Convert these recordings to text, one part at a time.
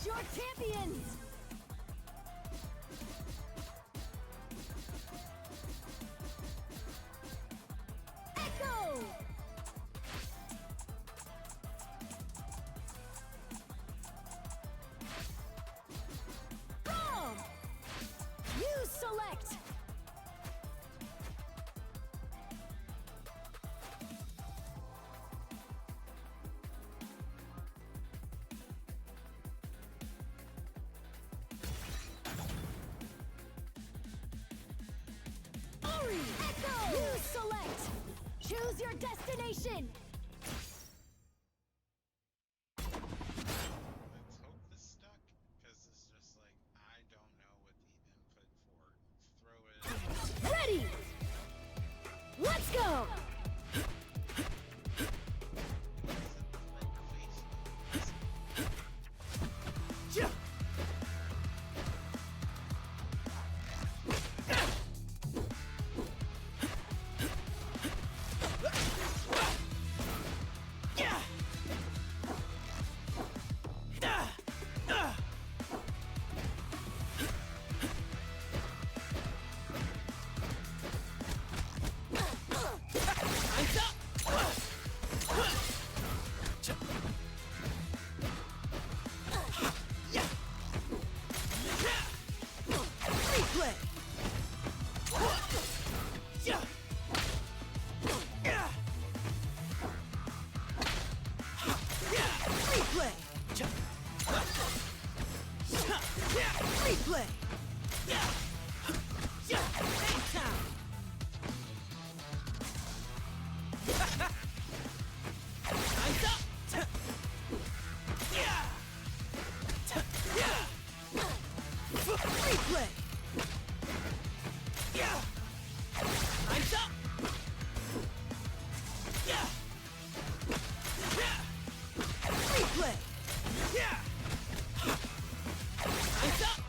your champions! Echo! Bomb! You select! Echo! You select! Choose your destination! Let's hope this stuck, because it's just like, I don't know what the input for throw it. Ready! Let's go! Replay! Anytime! Time's up! Replay! Time's up! Replay! Time's up!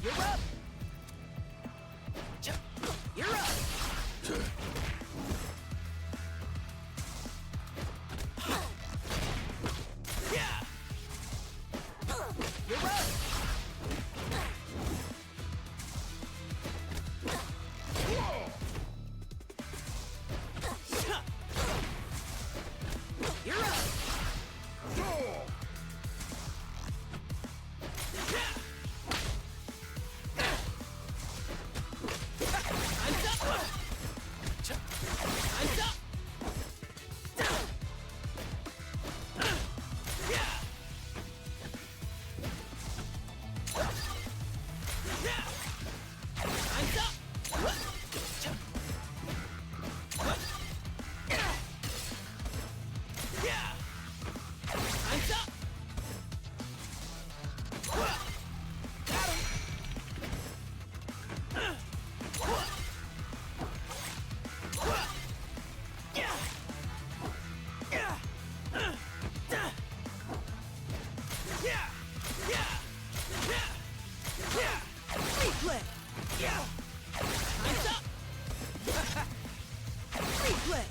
You're up! You're up! You're up! You're up! Time's up! Time's up! Time's up! Time's up! Got him! Replay! Time's up! Replay!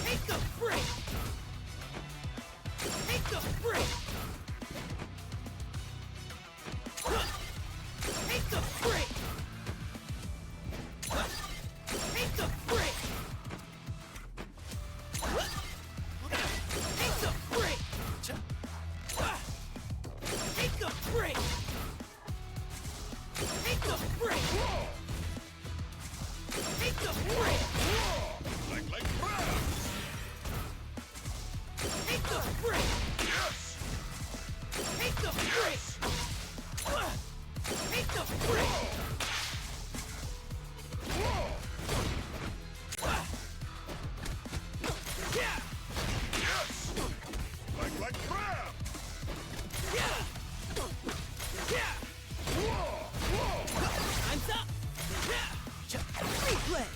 Take the break! Take the break! Take the break! Take the break! Take the break! Take the break! Take the break! Take the break! Like crabs! Take the break! Yes! Take the break! Take the break! Yes! Like crabs! Time's up! Replay!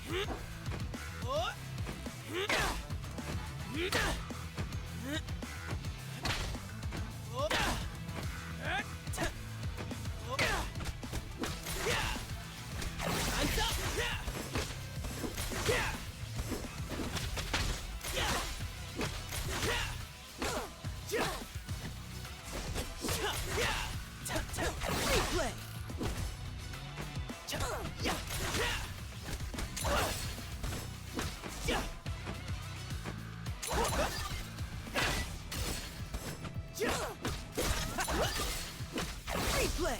Replay. Replay.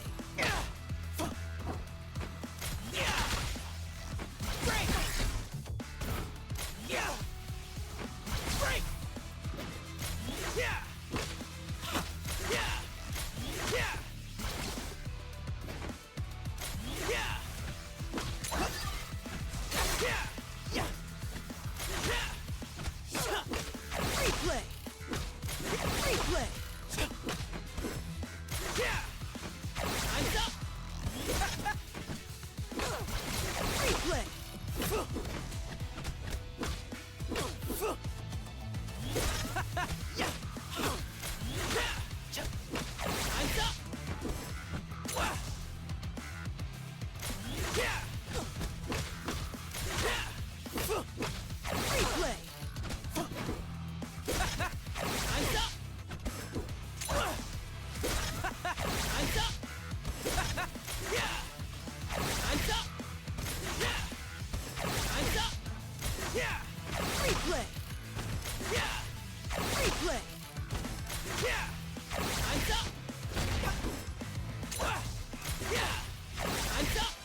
Break. Break. Replay. Replay. Time's up. Replay. Time's up. Replay. Time's up. Time's up. Time's up. Time's up. Replay. Replay. Time's up. Time's up. Time's up.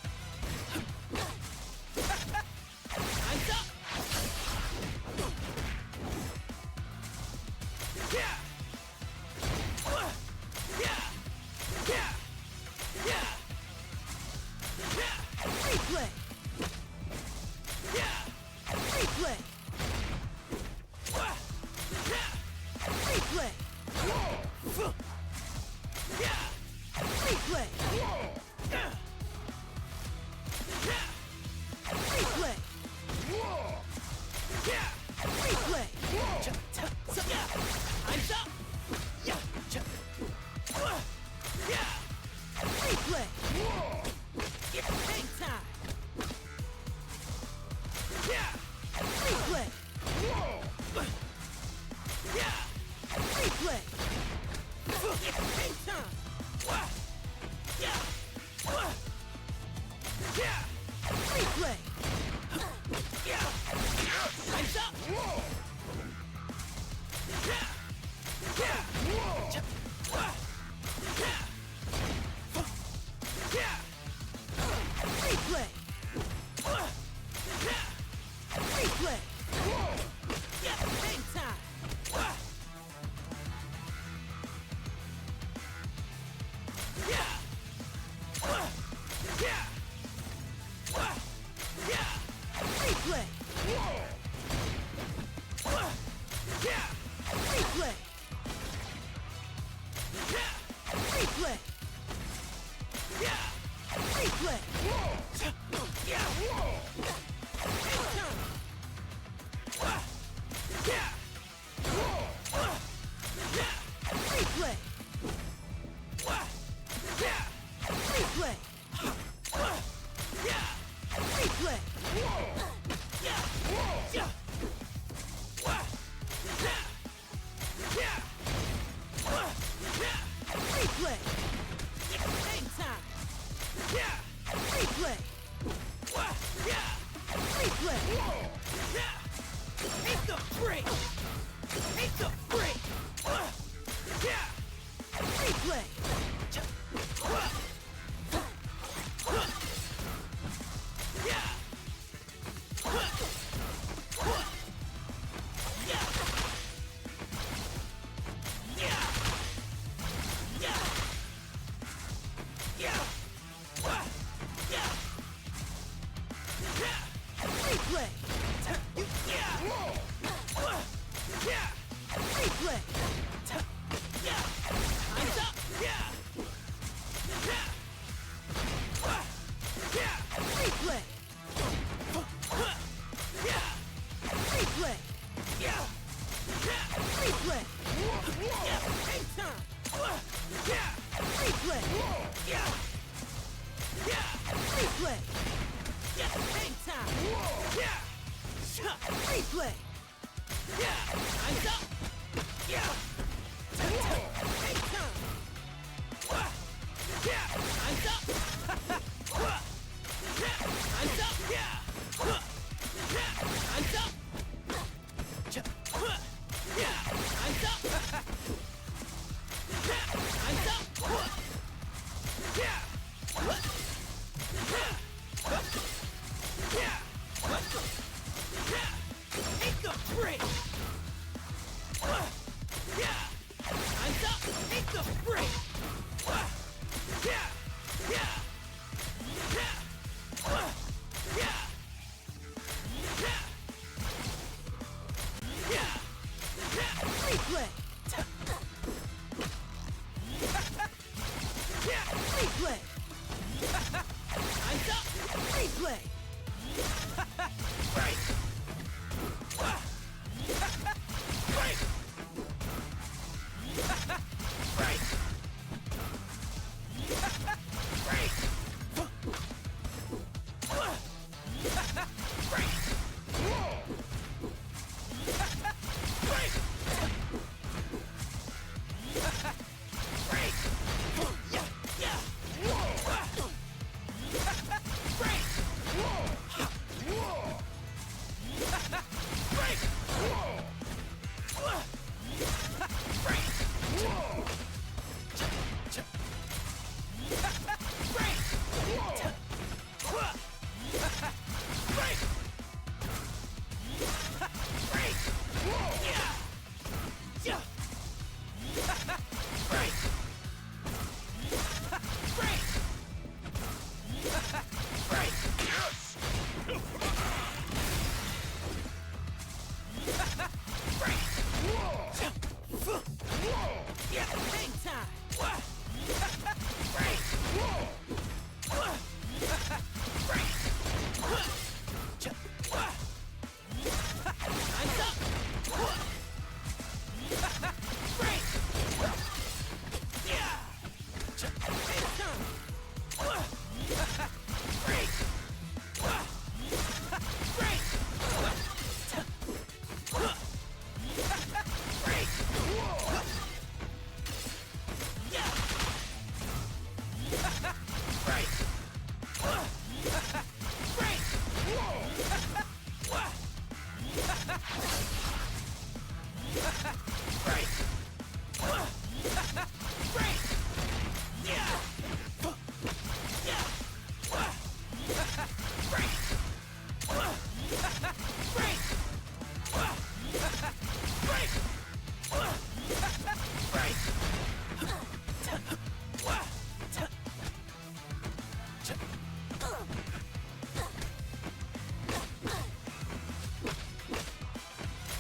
Replay. Replay. Replay. Replay. Replay. Replay. Time's up. Replay. Hang time. Replay. Replay. Hang time. Replay. Time's up. Replay. Replay. Hang time. Replay. Replay. Replay. Replay. Replay. Replay. Replay. Replay. Hang time. Replay. Replay. Take the break. Take the break. Replay. Replay. Replay. Time's up. Replay. Replay. Yeah. Time's up. Yeah. Take time. Yeah. Time's up. Yeah. Time's up. Yeah. Yeah. Time's up. Yeah. Time's up. Yeah. Time's up. Yeah. Yeah. Yeah. Take the break. Yeah. Time's up. Take the break. Yeah. Yeah. Yeah. Yeah. Yeah. Yeah. Yeah. Replay. Yeah. Replay. Time's up. Replay. Break. Break. Break. Break. Break. Break. Break. Yeah. Yeah. Break. Break. Break. Break. Break. Break. Yeah. Yeah. Break. Break. Break. Yes! Break. Yeah. Hang time. Break. Break. Time's up. Break. Yeah. Hang time. Break. Break. Break. Yeah. Break. Break. Break. Break. Yeah. Yeah. Break. Break. Break. Break.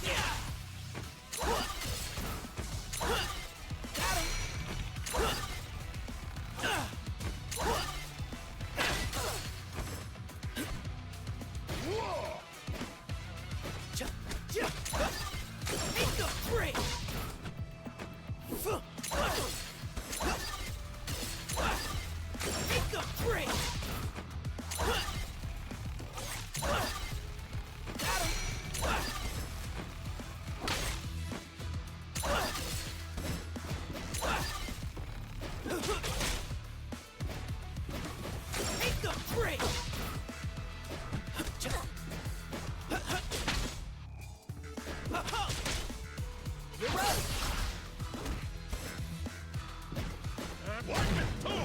Yeah. Got him. Take the break. Take the break. Got him. Take the break. You're right. One, two!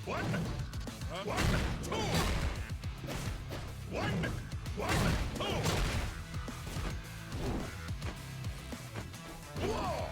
One, two! One, two! Whoa!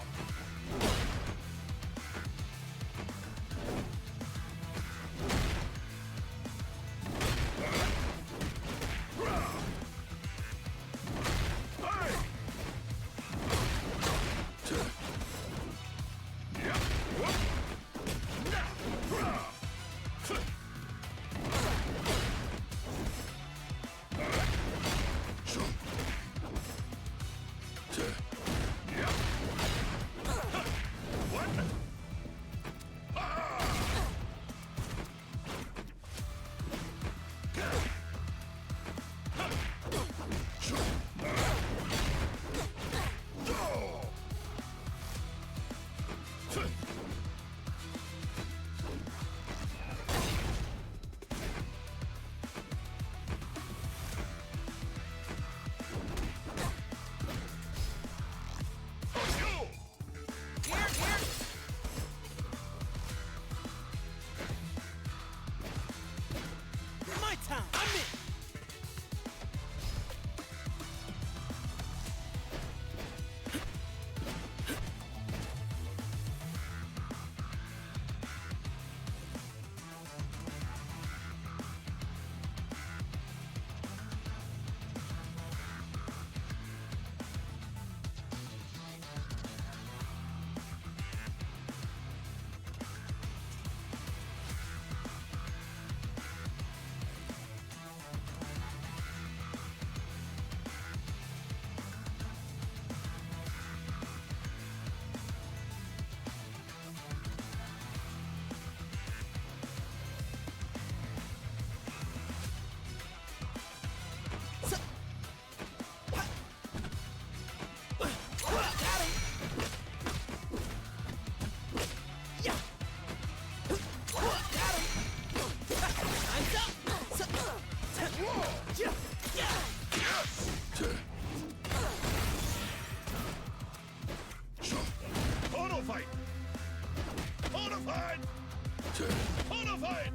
Auto fight!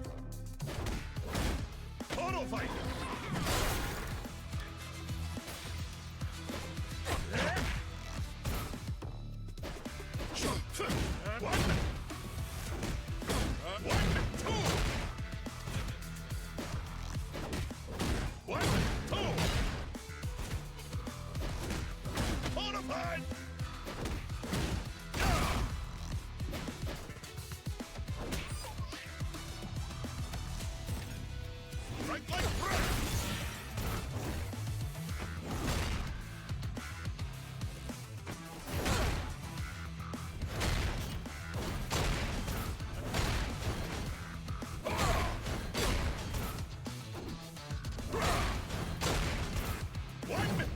Auto fight! One, two! One, two! Auto fight! Right like bread! One!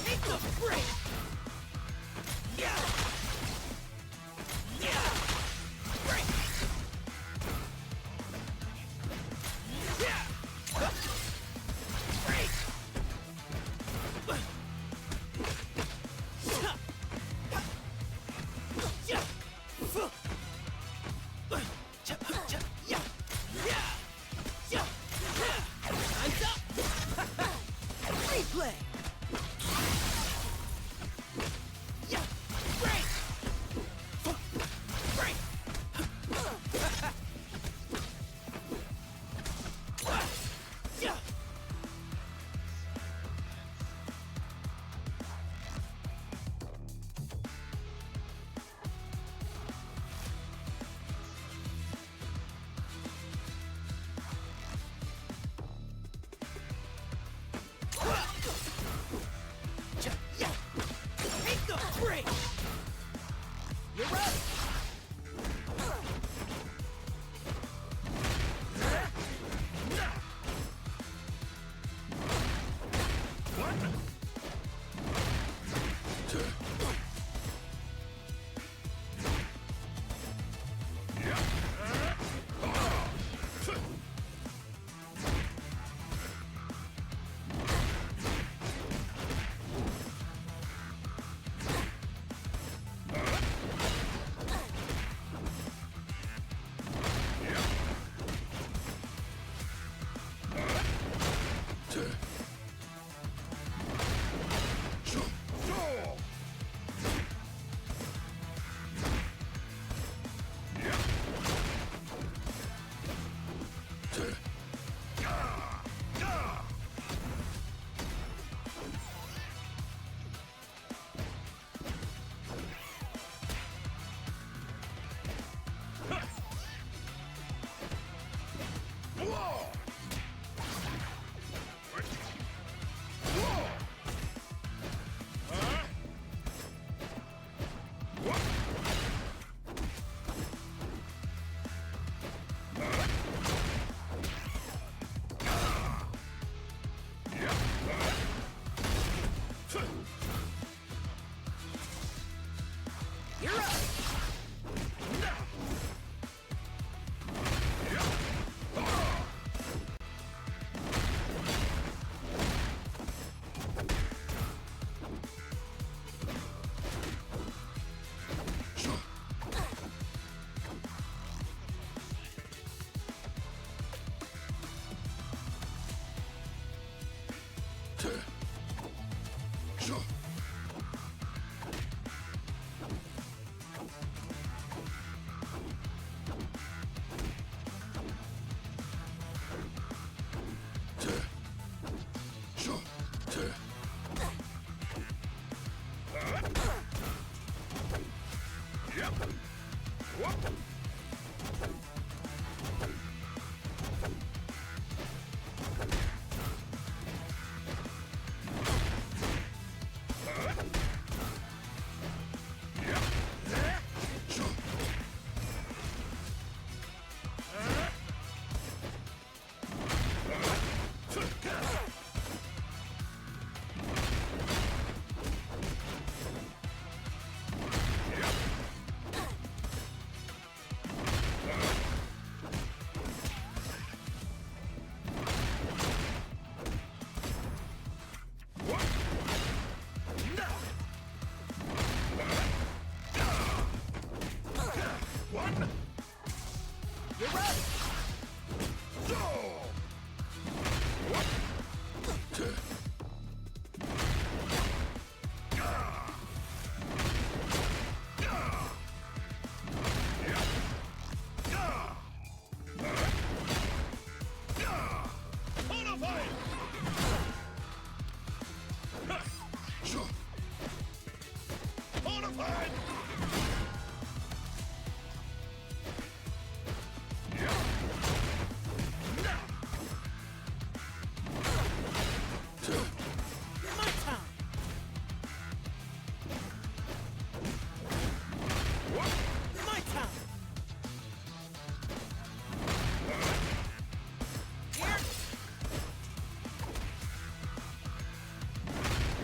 Take the break! Yeah! Yeah! Break! Yeah! Break! Yeah! Yeah! Yeah! Time's up! Replay! Yeah! Break! Break! Yeah! Yeah! Take the break! You're up! One!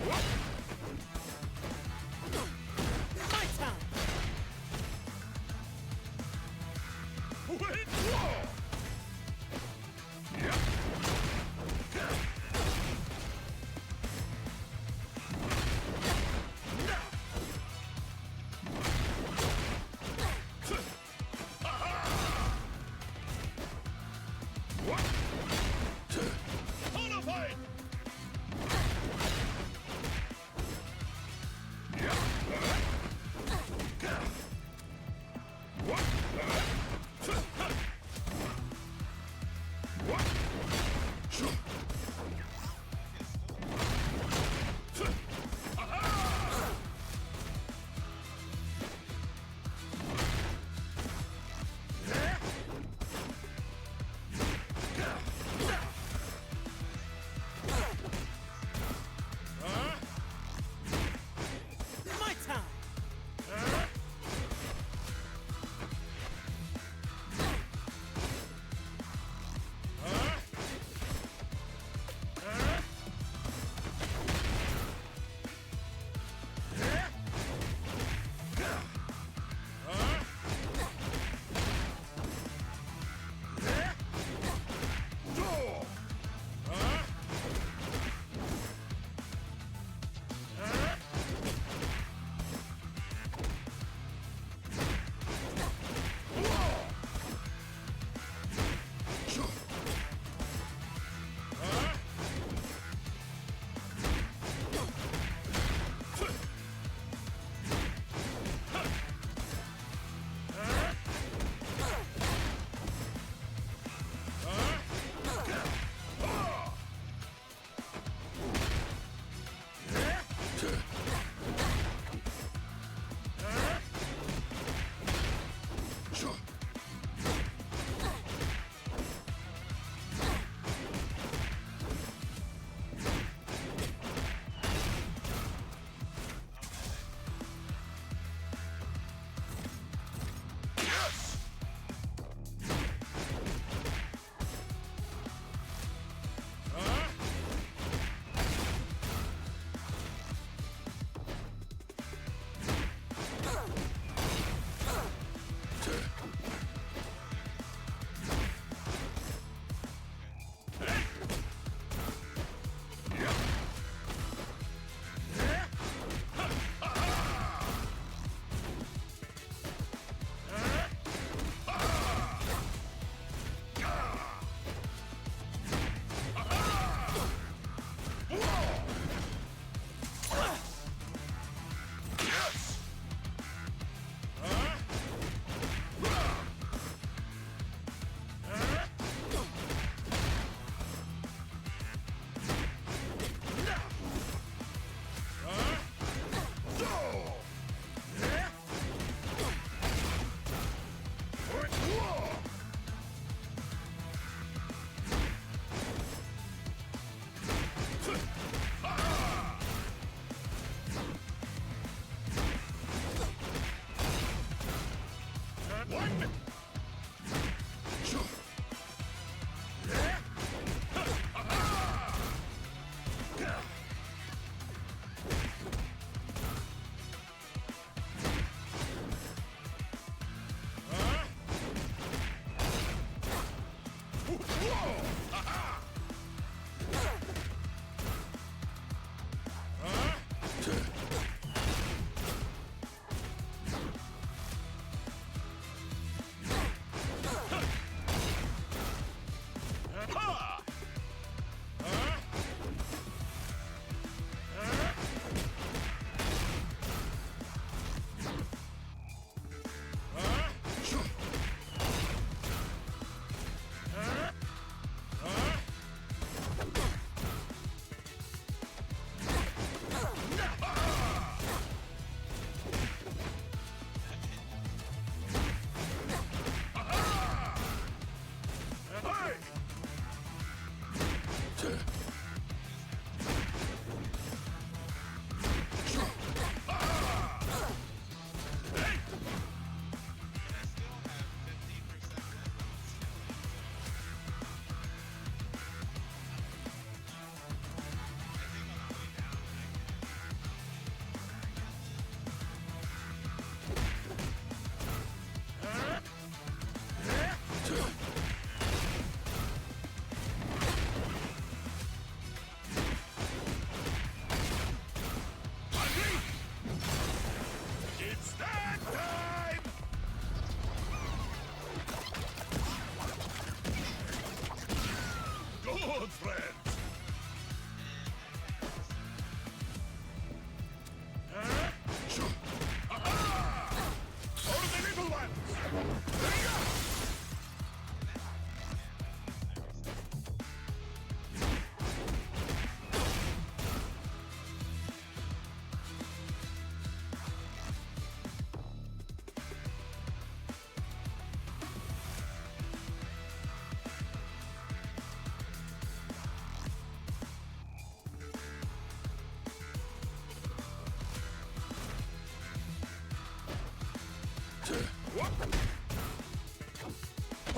My time. Withdraw! Yep. Bonafide!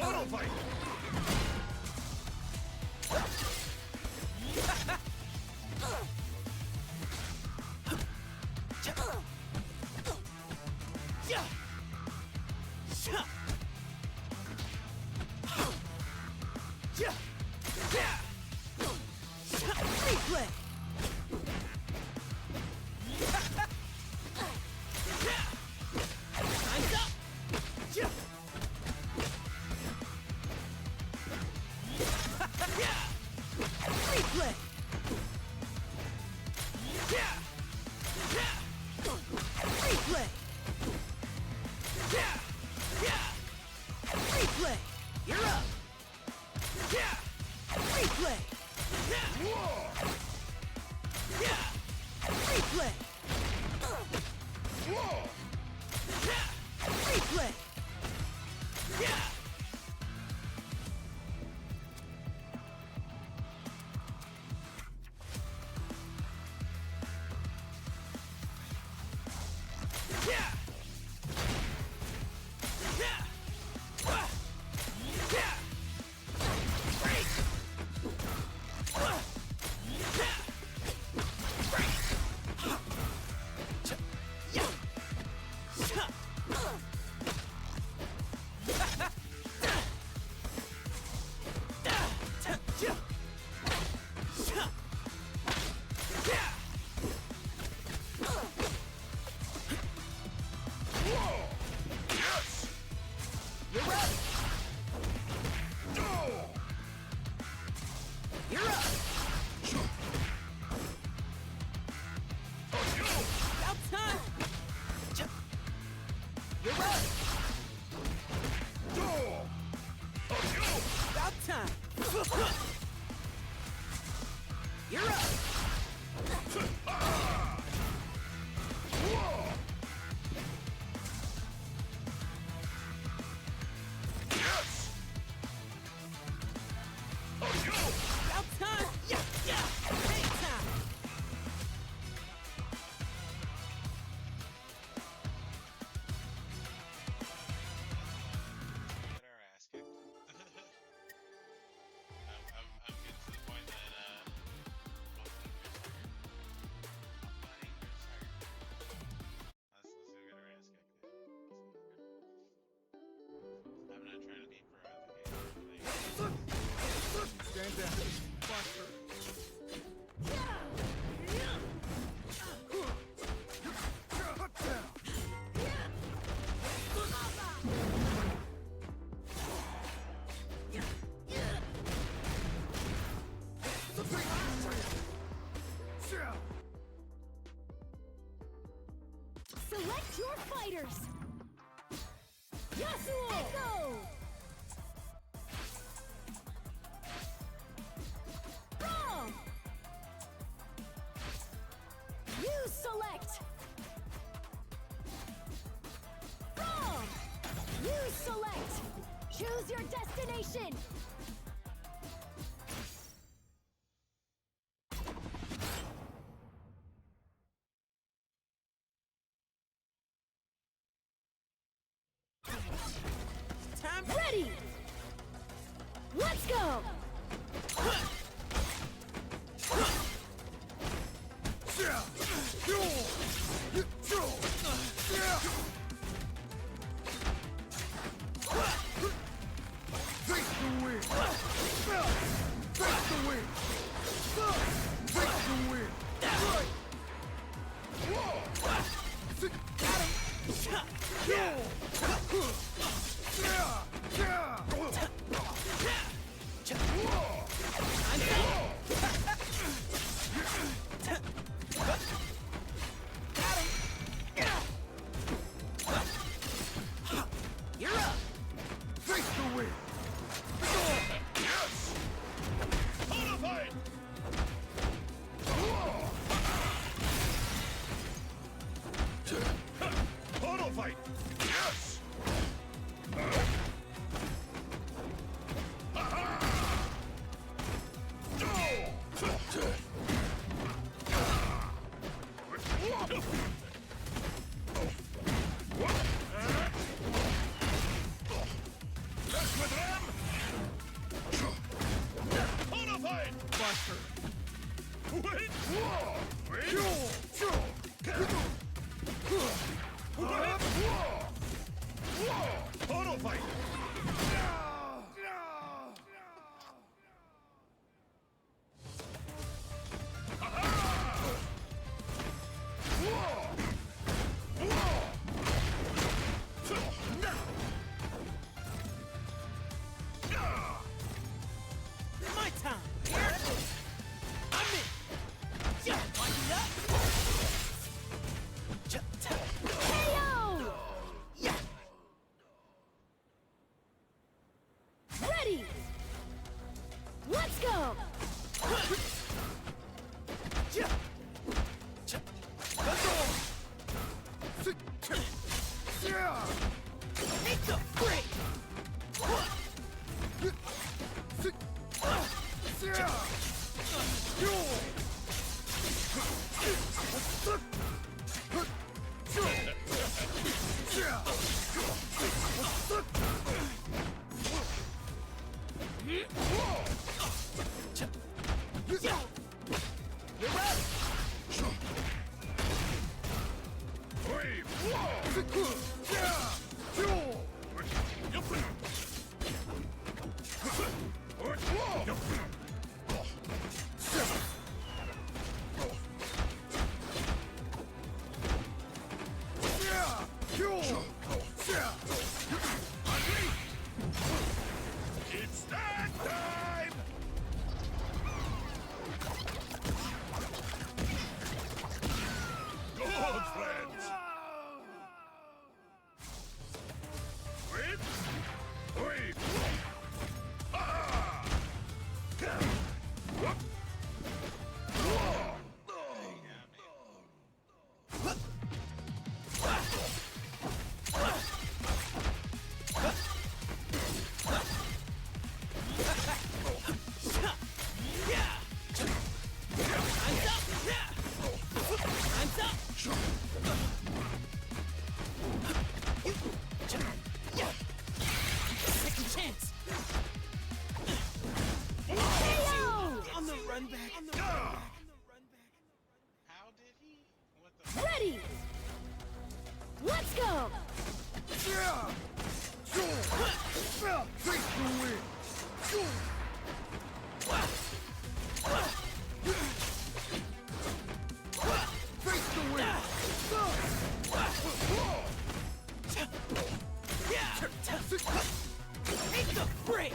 Auto fight! Yeah. Yeah. Yeah. Yeah. Replay. Time's up. Yeah. Replay. Yeah. Yeah. Replay. Yeah. Yeah. Replay. You're up. Yeah. Replay. Yeah. Yeah. Replay. Yeah. Replay. Yeah. Yeah. Yeah. Yeah. Break. Yeah. Break. Yeah. Yes! You're up. You're up. About time. You're up. About time. You're up. Yes! About time. Yeah, yeah. Big time. Get our ass kicked. I'm getting to the point that let's go get our ass kicked. I'm not trying to be pro at the game. Stand down. Buster. Cut down. Select your fighters! Yasuo! Go! Braum! You select! Braum! You select! Choose your destination! Time. Ready! Let's go! Take the win! Take the win! Take the win! You're up. Take the win! Yes! Auto fight! Auto fight! Yes! Auto fight! My time. Here. I'm in. Yeah. Wind it up. KO! Yeah. Ready! Let's go! Yeah. Take the break. It's that time! Good, friends! Wait! Wait! Ah! Whoop! Second chance. KO! On the run back. How did he? What the? Ready! Let's go! Face the wind! Face the wind! Take the break.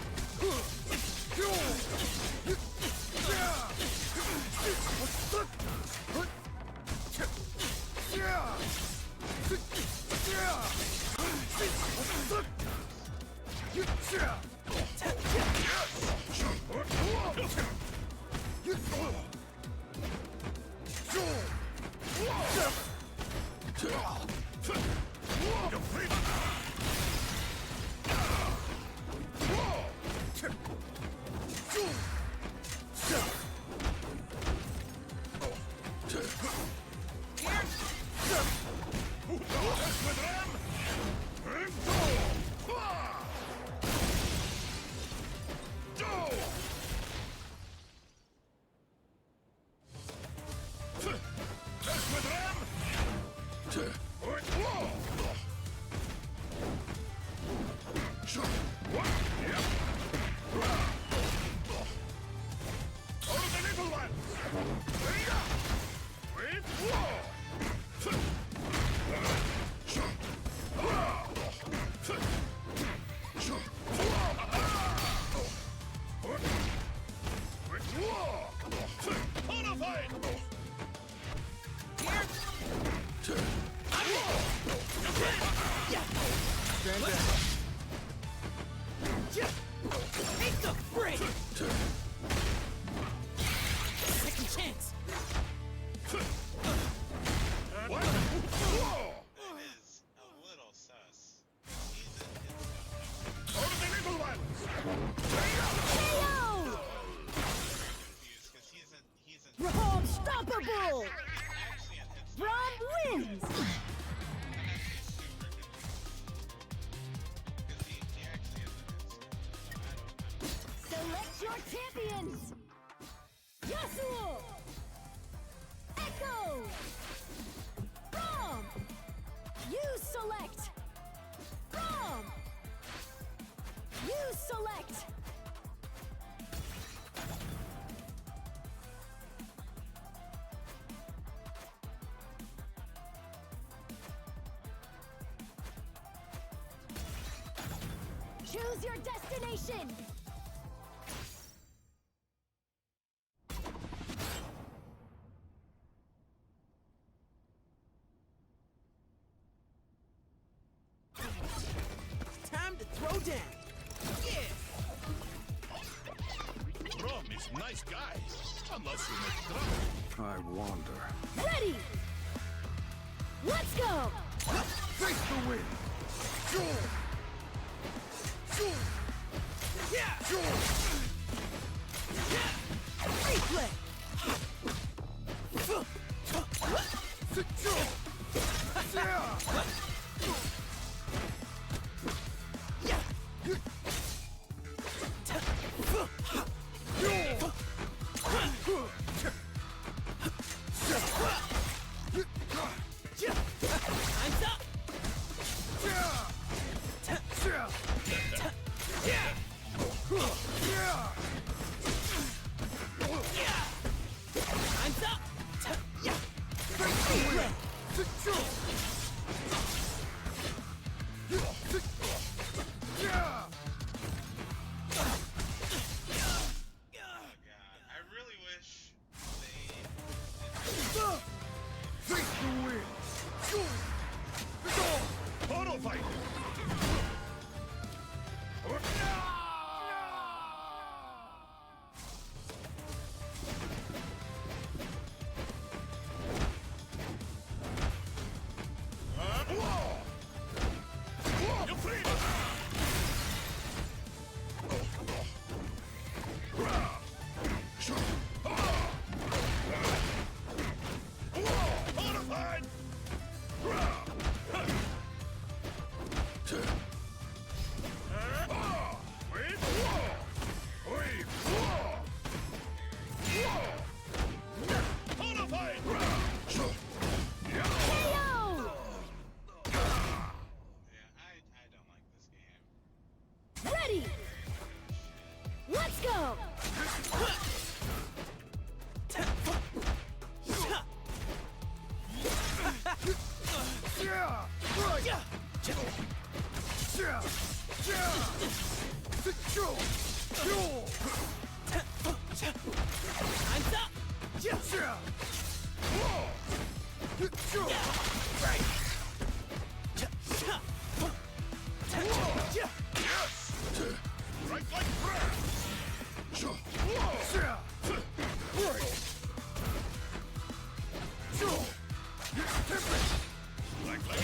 Take the break. Second chance. What? It is a little sus. He's Out of the little ones! KO! confused because he's an Unstoppable! actually an instant. Braum wins! Because he actually is an instant. So I don't. Select your champions! Yasuo! Choose your destination! Time to throw down. Yeah. Rom is nice guy. Unless you make trouble. I wonder. Ready! Let's go! Face the wind! Sure! Sure! Yeah. Sure! Replay. Secure! Yeah! Yeah. Sure! Time's up. Yeah! Yeah! Yeah. Yeah! Yeah. Time's up. Yeah. Face the wind! Secure! Yeah! Oh god, I really wish they. Face the wind! Sure! Go! Auto fight! You're free! Modified! KO! Yeah, I don't like this game. Ready! Let's go! Yeah! Right! Yeah. Yeah! Yeah! Secure! Sure! Time's up. Yeah. Yeah! Sure! Right. Yeah. Yes! Right like that! Sure! Yeah! Right! Sure! Temperate! Like that!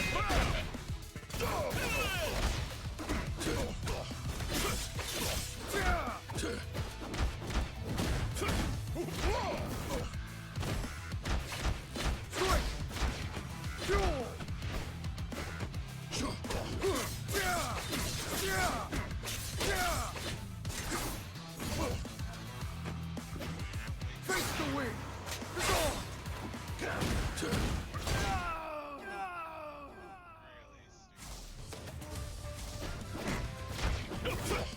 Face the wind! Really stupid.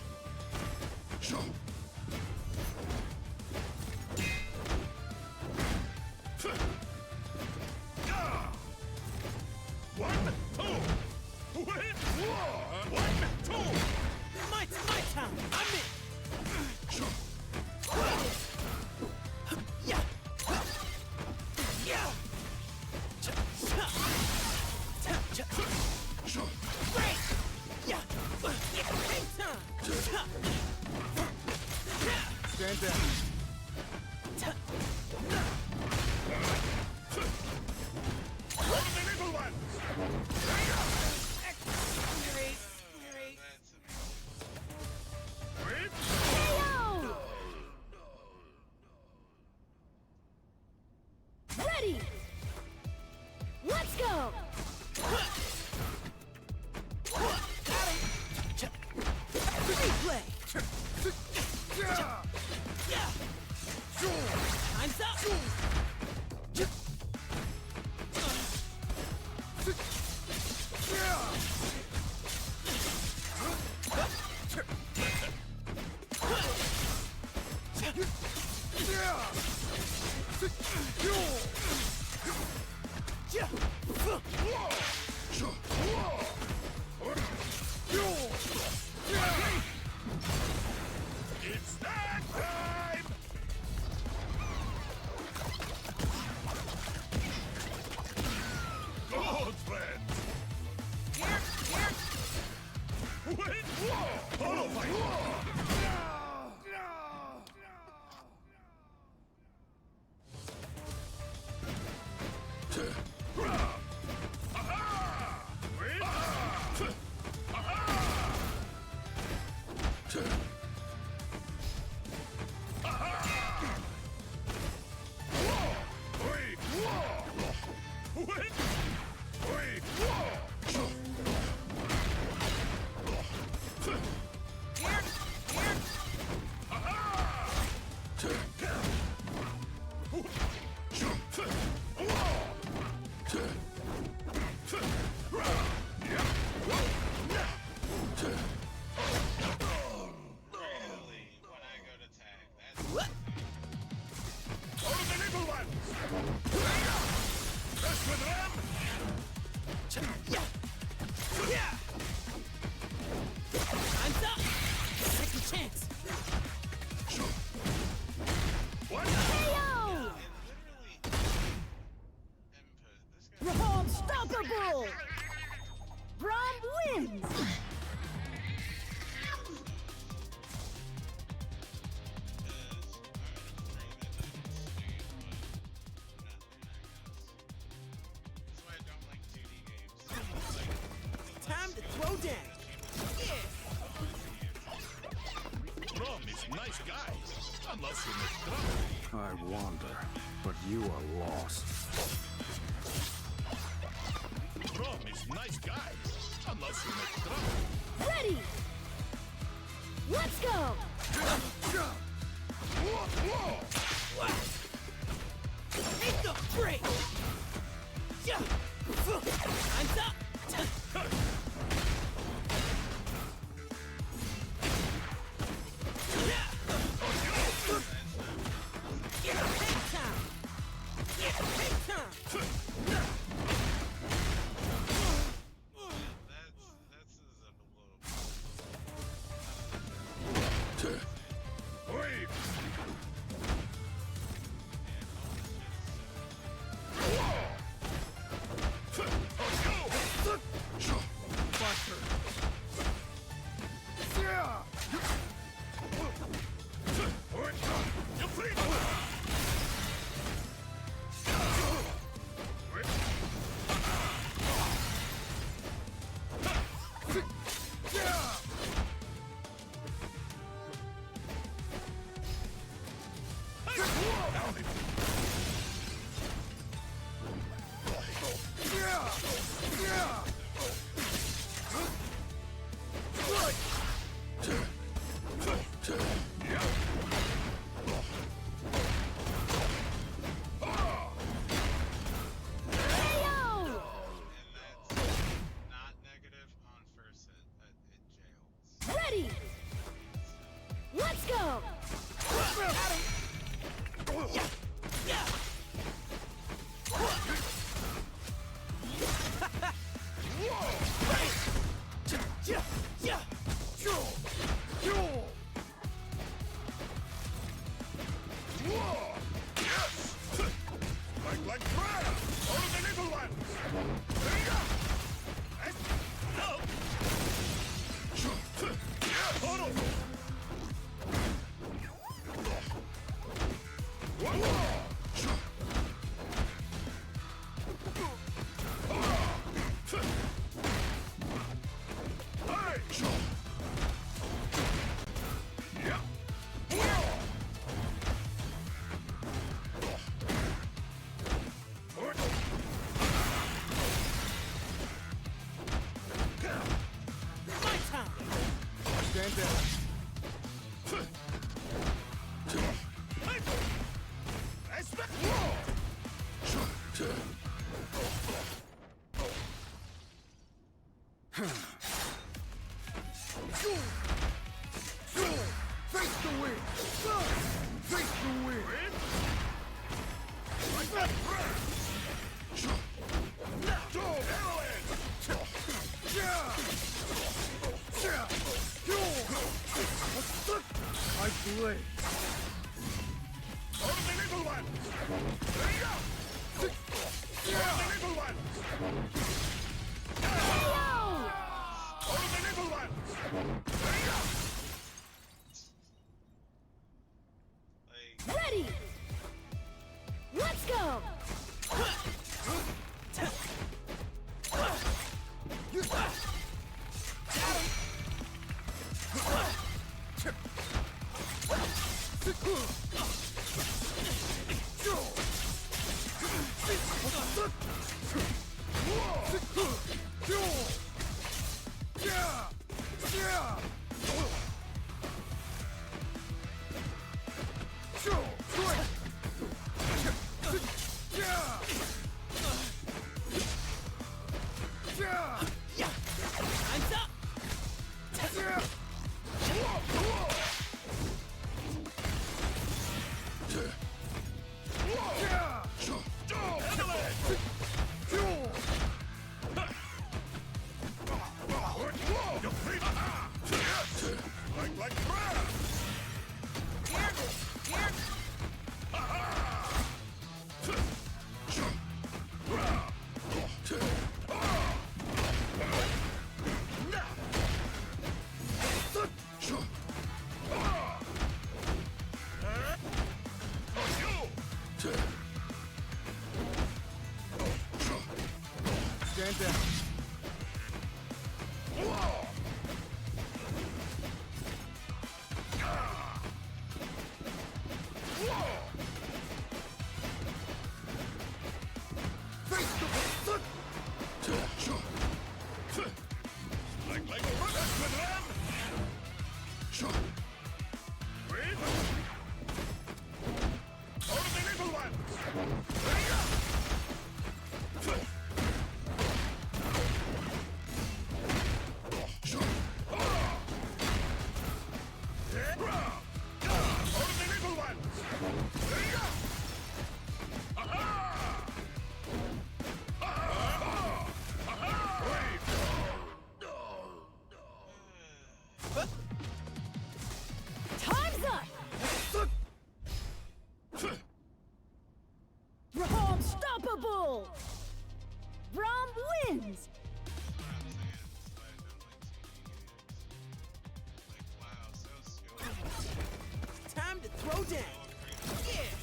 One, two! Wait! One, two! My time. I'm in. Yeah. Yeah. Break. Yeah. Hang time. Stand down. The little ones! That's amazing. Wait! KO! Ready! Let's go! Replay. Yeah! Yeah. Sure! Time's up. Yeah! Yeah! Secure! Yeah. Sure! Yeah! Really, when I go to tag, that's All of the little ones! Rest with them! Time's up! Second chance! What? KO! literally input. This guy Unstoppable! Braum wins! Time to throw down! Yeah! Rom is nice guys, unless you make trouble. I wander, but you are lost. Rom is nice guys, unless you make trouble. Ready! Let's go! Take the break! Time's up! Take time! Take time! That's a little. Wait! You freak! KO! And that's not negative on first hit, but it jails. Ready! Let's go! Yes! Like fire! All of the little ones! No! Hold on! My time! Stand down. Face the wind! Face the wind! I blade. All of the little ones! There you go! All of the little ones! KO! All of the little ones! There you go! Like, Ready! Let's go! Stand down. Face the Like runners with them. Wait. All the little ones. All the little ones. Time's up! Unstoppable! Braum wins! Time to throw down. Yeah.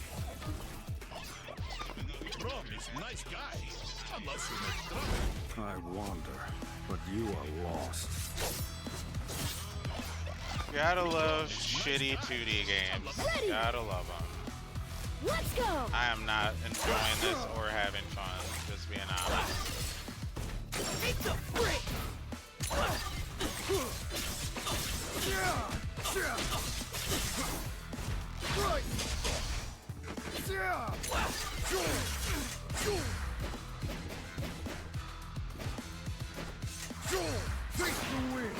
Rom is nice guys. Unless you make trouble. I wander, but you are lost. Gotta love shitty 2D games. Ready. Gotta love them. Let's go! I am not enjoying this or having fun, just being honest. Take the brick. Right. Face the wind.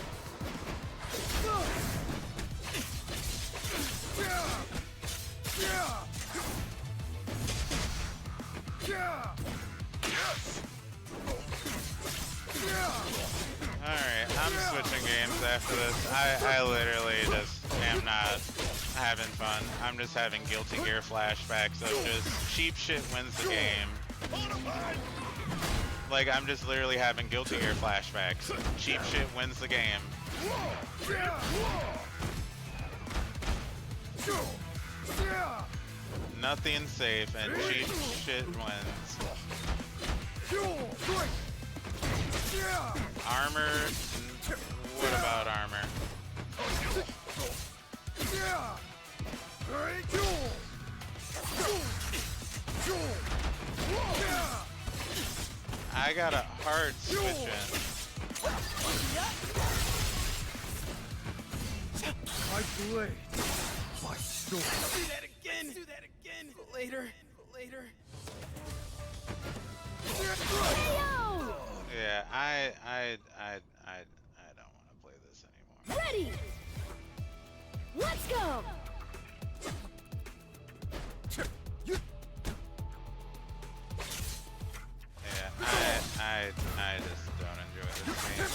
Alright, I'm switching games after this. I literally just am not having fun. I'm just having Guilty Gear flashbacks of just cheap shit wins the game. Like, I'm just literally having Guilty Gear flashbacks. Cheap shit wins the game. Nothing safe and cheap shit wins. Armor? What about armor? I got a hard switch in. My blade. My sword. Do that again. Do that again. Later. Later. KO! Yeah, I don't want to play this anymore. Ready! Let's go! Yeah, I just don't enjoy this game.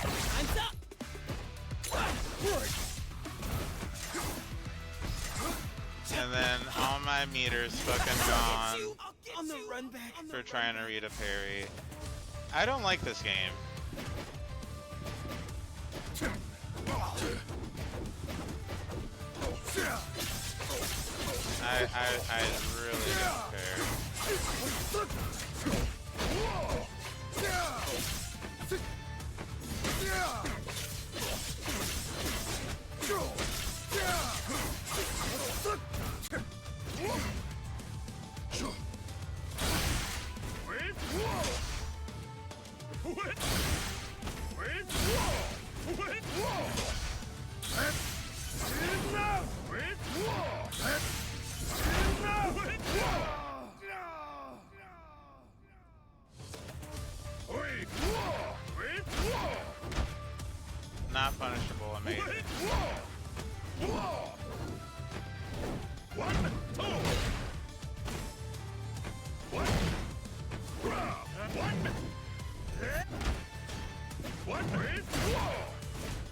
Time's up. And then all my meters fucking gone On the run back. for trying to read a parry. I don't like this game. I really don't care. Not punishable, amazing.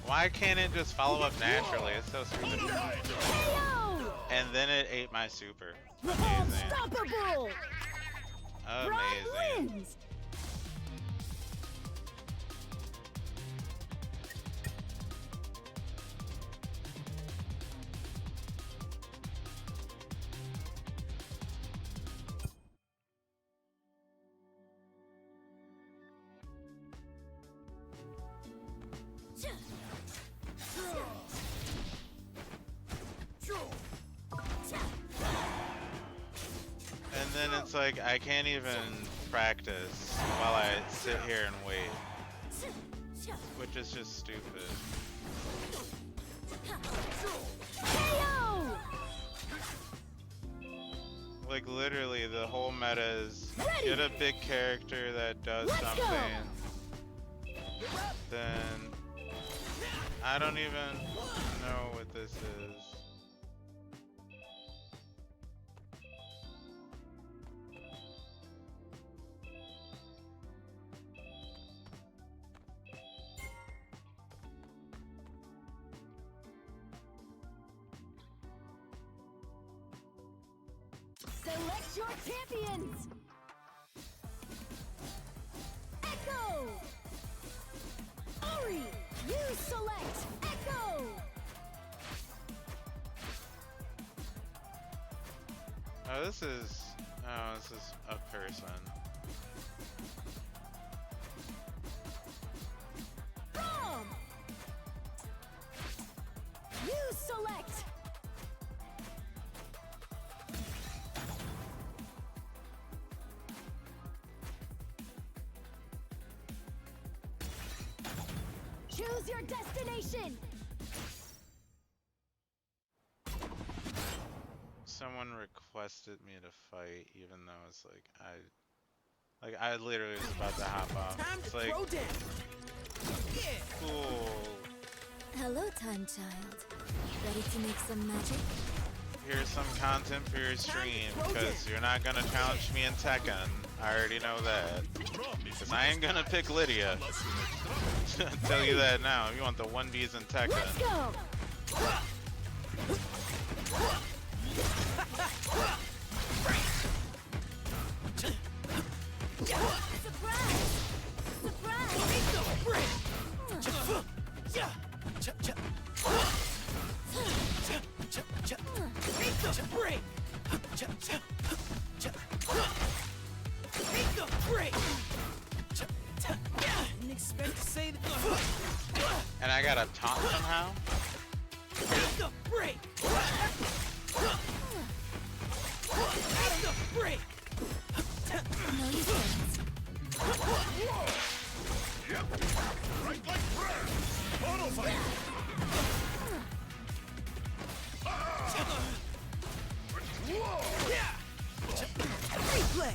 Why can't it just follow up naturally? It's so stupid. KO! And then it ate my super. Amazing. Unstoppable! Braum Amazing. wins! it's like I can't even practice while I sit here and wait, which is just stupid. KO! Like literally the whole meta is get a big character that does something, then I don't even know what this is. Select your champions! Echo! Ori, you select Echo! Oh, this is a person. Rom! You select! Choose your destination! Someone requested me to fight, even though it's like I literally was about to hop off. Time It's to like throw down. Yeah. cool. Hello, Time Child. Ready to make some magic? Here's some content for your stream, because you're not gonna challenge me in Tekken. I already know that. Because I ain't gonna pick Lydia. I'll tell you that now. If you want the 1Bs in Tekken. Let's go! Surprise! Surprise! Take the break. Yeah. Take the break. Take the break. Didn't expect to say that. And I got a taunt somehow? Take the break. Take the break. No, you didn't. Yep. Right like crap. Auto fight. Yeah. Replay.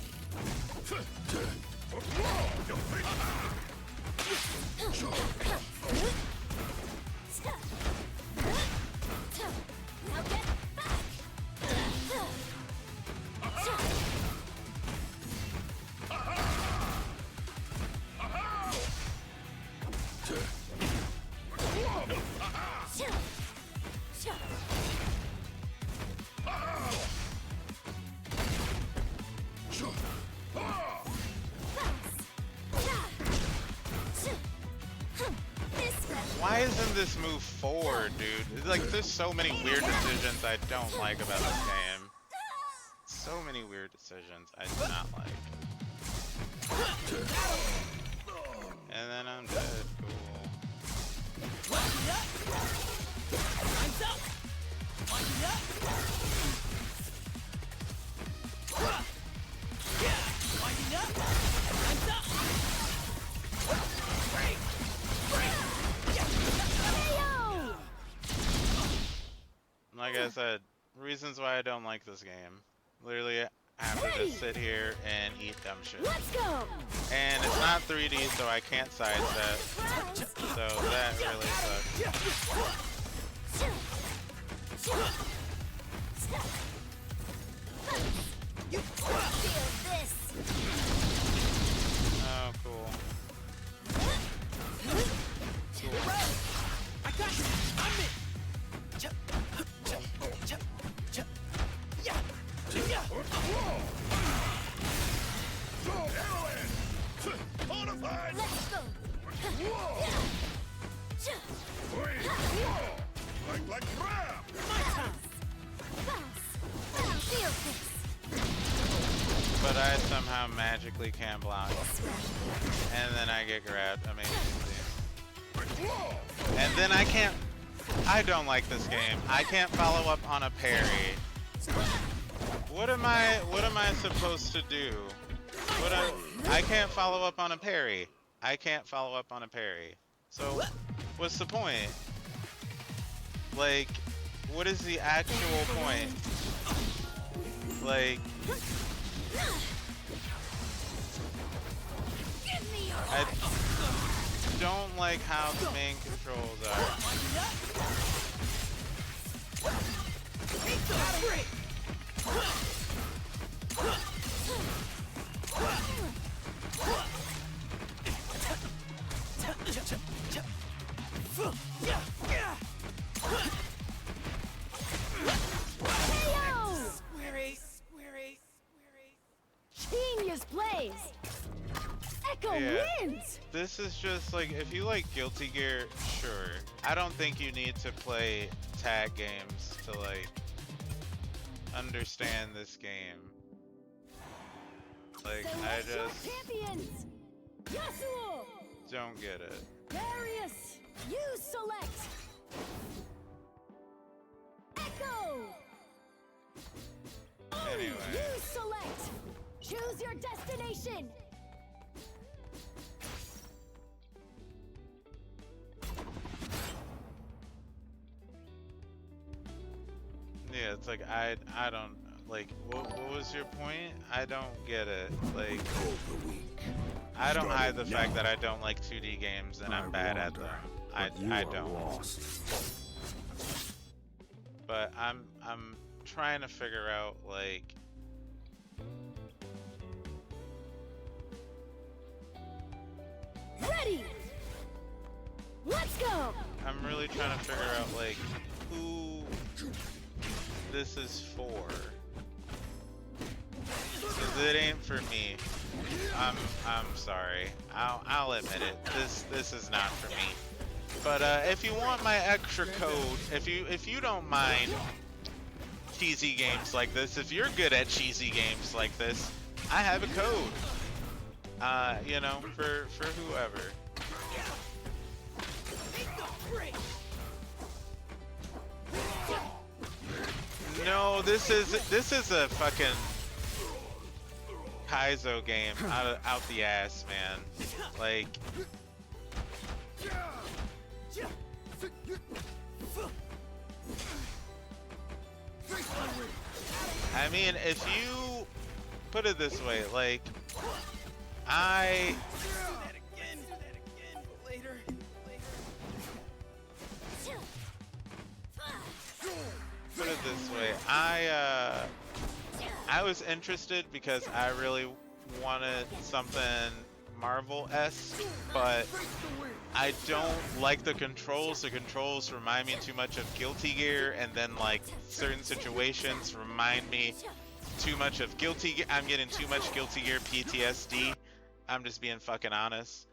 Now get back! Why isn't this move forward, dude? It's like there's so many weird decisions I don't like about this game. So many weird decisions I do not like. And then I'm dead. Cool. Wind it up. Time's up. Wind it up. Yeah. Wind it up. Time's up. Break. Break. Like I said, reasons why I don't like this game. Literally, I have to just sit here and eat dumb shit. Let's go! And it's not 3D, so I can't sidestep. So that really sucks. You feel this! Oh, cool. I got you. I'm in. Yeah. Yeah. Modified. Let's go! Like crap. My time. Feel this! But I somehow magically can block. And then I get grabbed amazingly. And then I can't... I don't like this game. I can't follow up on a parry. What am I supposed to do? I can't follow up on a parry. I can't follow up on a parry. So, what's the point? Like, what is the actual point? Like, I don't like how the main controls are. Genius plays. Echo Yeah. wins. This is just like, if you like Guilty Gear, sure. I don't think you need to play tag games to like understand this game. Like, I Select your just champions. Yasuo, don't get it. Darius, you select. Echo. Ori, Anyway. you select. Choose your destination. Yeah, it's like, I don't, like, what was your point? I don't get it. Like, I don't hide the fact that I don't like 2D games and I'm bad at them. I don't. Lost. But I'm trying to figure out, like, Ready. Let's go. I'm really trying to figure out, like, who this is for. 'Cause it ain't for me. I'm sorry. I'll admit it. This is not for me. But if you want my extra code, if you don't mind cheesy games like this, if you're good at cheesy games like this, I have a code. You know, for whoever. No, this is a fucking Kaizo game out the ass, man. Like, I mean, if you put it this way, like, put it this way, I was interested because I really wanted something Marvel-esque, but I don't like the controls. The controls remind me too much of Guilty Gear, and then like certain situations remind me too much of Guilty Gear. I'm getting too much Guilty Gear PTSD. I'm just being fucking honest,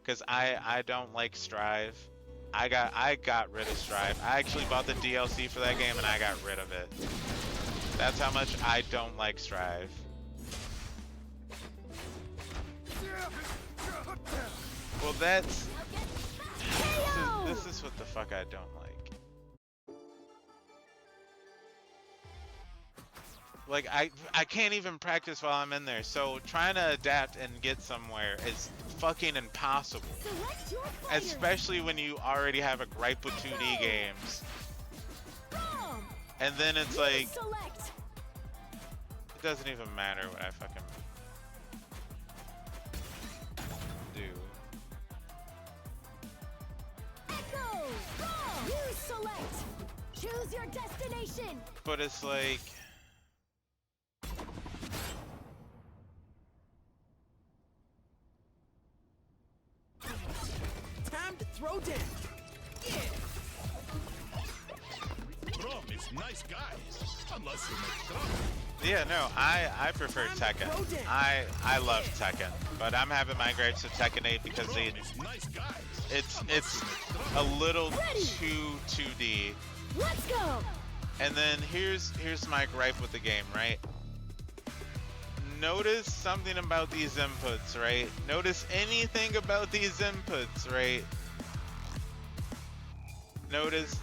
because I don't like Strive. I got rid of Strive. I actually bought the DLC for that game and I got rid of it. That's how much I don't like Strive. Well, this is what the fuck I don't like. Like, I can't even practice while I'm in there, so trying to adapt and get somewhere is fucking impossible. Select your fighter. Especially when you already have a gripe with 2D games. Bomb. And then it's You like, select. it doesn't even matter what I fucking do. Echo. Bomb. You select. Choose your destination. But it's like, Time to throw down. Brom is nice guys, unless you make trouble. yeah, no, I prefer Tekken. I love Tekken, but I'm having my gripes with Tekken 8 because Brom is nice guys. it's a little too 2D. Let's go. And then here's my gripe with the game, right? Notice something about these inputs, right? Notice anything about these inputs, right? Notice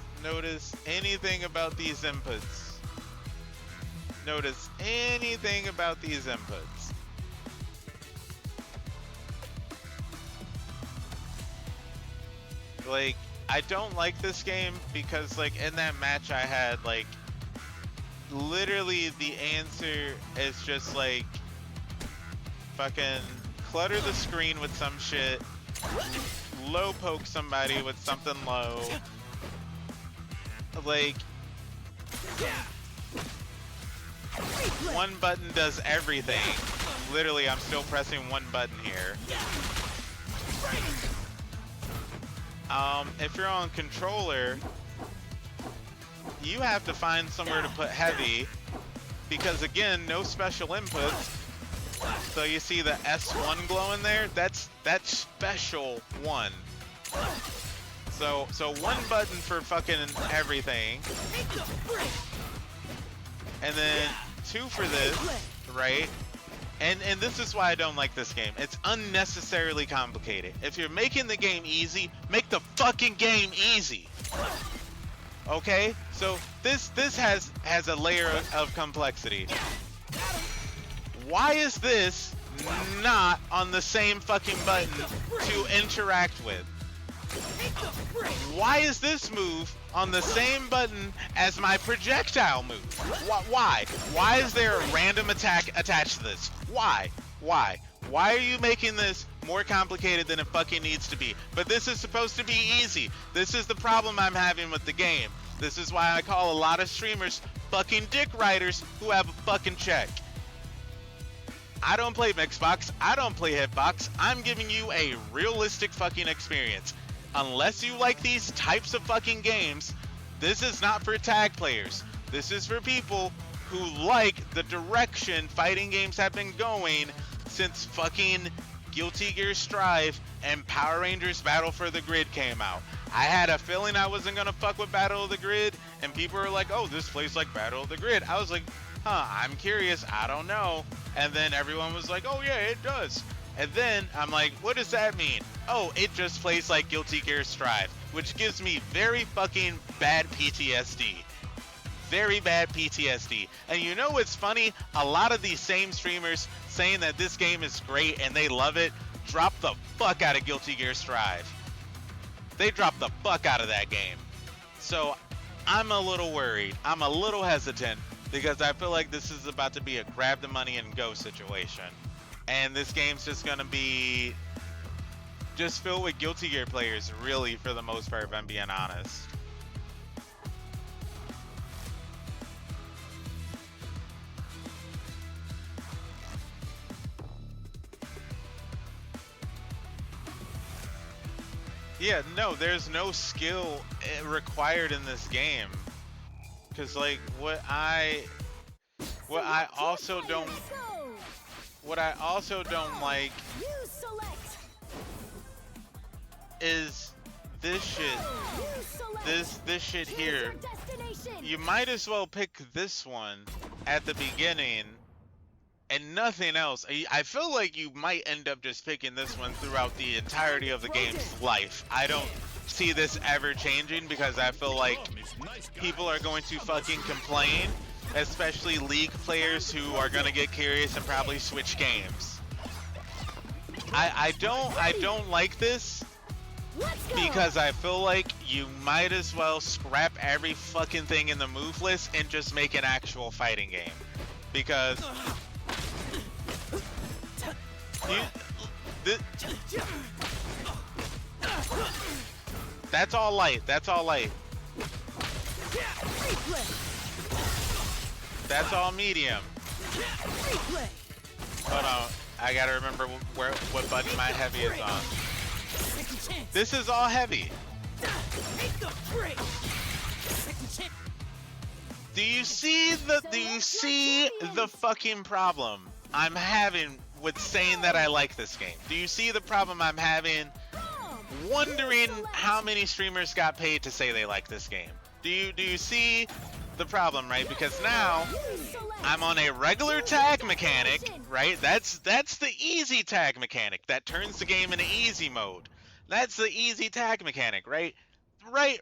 anything about these inputs. notice anything about these inputs. Like, I don't like this game because, like, in that match I had, like, literally the answer is just, like, fucking clutter the screen with some shit, low poke somebody with something low. Like, one button does everything. Literally, I'm still pressing one button here. If you're on controller, you have to find somewhere to put heavy, because again, no special inputs. So you see the S1 glowing there? That's special 1. So one button for fucking everything. And then 2 for this, right? And this is why I don't like this game. It's unnecessarily complicated. If you're making the game easy, make the fucking game easy. Okay? So this has a layer of complexity. Why is this not on the same fucking button to interact with? Why is this move on the same button as my projectile move? Why? Why is there a random attack attached to this? Why? Why? Why are you making this more complicated than it fucking needs to be? But this is supposed to be easy. This is the problem I'm having with the game. This is why I call a lot of streamers fucking dick riders who have a fucking check. I don't play Mixbox. I don't play Hitbox. I'm giving you a realistic fucking experience. Unless you like these types of fucking games, this is not for tag players. This is for people who like the direction fighting games have been going since fucking Guilty Gear Strive and Power Rangers Battle for the Grid came out. I had a feeling I wasn't gonna fuck with Battle of the Grid, and people were like, oh, this plays like Battle of the Grid. I was like, huh, I'm curious, I don't know. And then everyone was like, oh yeah, it does. And then I'm like, what does that mean? Oh, it just plays like Guilty Gear Strive, which gives me very fucking bad PTSD. Very bad PTSD. And you know what's funny? A lot of these same streamers saying that this game is great and they love it, drop the fuck out of Guilty Gear Strive. They drop the fuck out of that game. So I'm a little worried. I'm a little hesitant because I feel like this is about to be a grab the money and go situation. And this game's just gonna be just filled with Guilty Gear players, really, for the most part, if I'm being honest. Yeah, no, there's no skill required in this game. Cause like what I also don't like is this shit. This shit here. You might as well pick this one at the beginning and nothing else. I feel like you might end up just picking this one throughout the entirety of the game's life. I don't see this ever changing because I feel like people are going to fucking complain, especially League players who are gonna get curious and probably switch games. I don't like this because I feel like you might as well scrap every fucking thing in the move list and just make an actual fighting game. Because that's all light. That's all light. That's all medium. Hold on, I gotta remember what button my heavy is on. This is all heavy. Do you see the fucking problem I'm having with saying that I like this game? Do you see the problem I'm having wondering how many streamers got paid to say they like this game? Do you see the problem, right? Because now I'm on a regular tag mechanic, right? That's the easy tag mechanic that turns the game into easy mode. That's the easy tag mechanic, right? Right.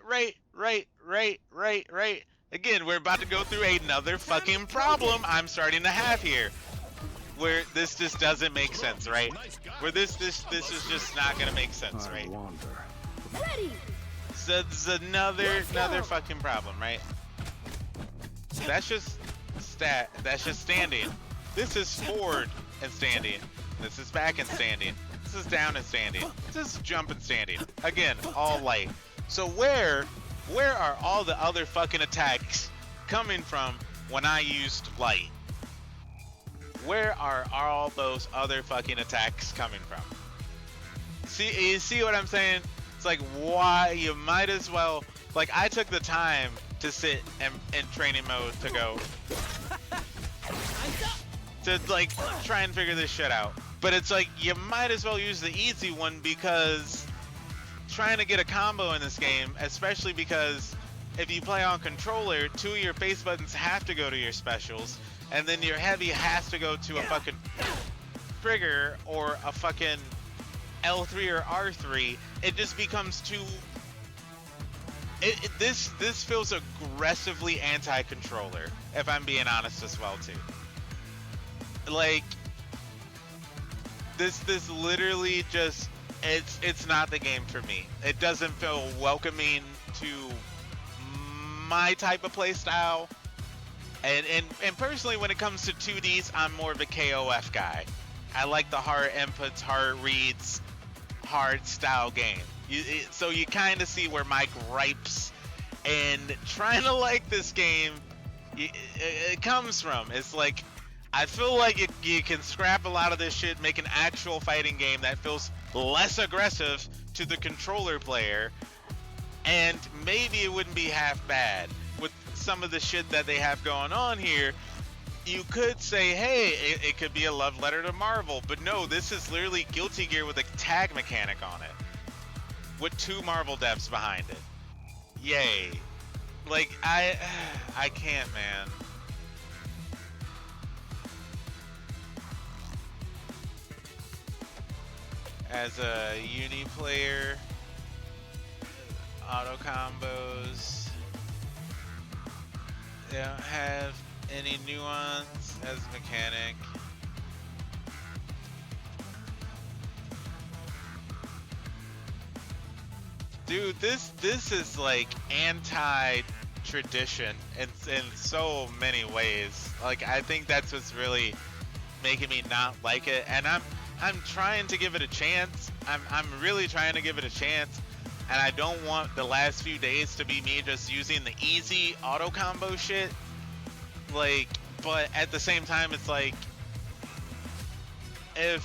Again, we're about to go through another fucking problem I'm starting to have here. Where this just doesn't make sense, right? Where this is just not gonna make sense, right? Ready. So it's another fucking problem, right? That's just standing. This is forward and standing. This is back and standing. This is down and standing. This is jump and standing. Again, all light. So where are all the other fucking attacks coming from when I used light? Where are all those other fucking attacks coming from? See, you see what I'm saying? It's like, why? You might as well, like, I took the time to sit in training mode to go to like try and figure this shit out. But it's like, you might as well use the easy one, because trying to get a combo in this game, especially because if you play on controller, 2 of your face buttons have to go to your specials, and then your heavy has to go to a fucking trigger or a fucking L3 or R3. It just becomes too... This feels aggressively anti-controller, if I'm being honest as well too. Like, this literally just, it's not the game for me. It doesn't feel welcoming to my type of play style. And personally, when it comes to 2Ds, I'm more of a KOF guy. I like the hard inputs, hard reads, hard style game. So you kind of see where my gripes and trying to like this game it comes from. It's like, I feel like you can scrap a lot of this shit, make an actual fighting game that feels less aggressive to the controller player, and maybe it wouldn't be half bad. With some of the shit that they have going on here, you could say, hey, it could be a love letter to Marvel, but no, this is literally Guilty Gear with a tag mechanic on it, with 2 Marvel devs behind it. Yay. Like, I can't, man. As a uni player, auto combos, they don't have any nuance as a mechanic. Dude, this is like anti-tradition in so many ways. Like, I think that's what's really making me not like it, and I'm trying to give it a chance. I'm really trying to give it a chance, and I don't want the last few days to be me just using the easy auto combo shit. Like, but at the same time, it's like, if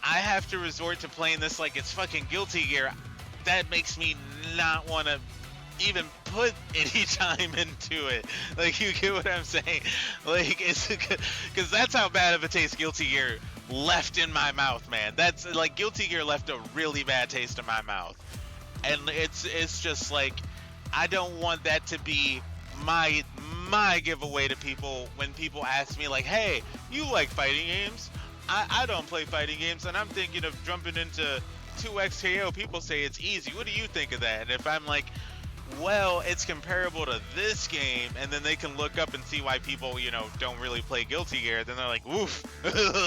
I have to resort to playing this like it's fucking Guilty Gear, that makes me not want to even put any time into it. Like, you get what I'm saying? Like, it's because that's how bad of a taste Guilty Gear left in my mouth, man. That's like, Guilty Gear left a really bad taste in my mouth, and it's just like, I don't want that to be my giveaway to people when people ask me like, hey, you like fighting games? I don't play fighting games, and I'm thinking of jumping into 2XKO. People say it's easy. What do you think of that? And if I'm like, well, it's comparable to this game, and then they can look up and see why people, you know, don't really play Guilty Gear, then they're like, woof.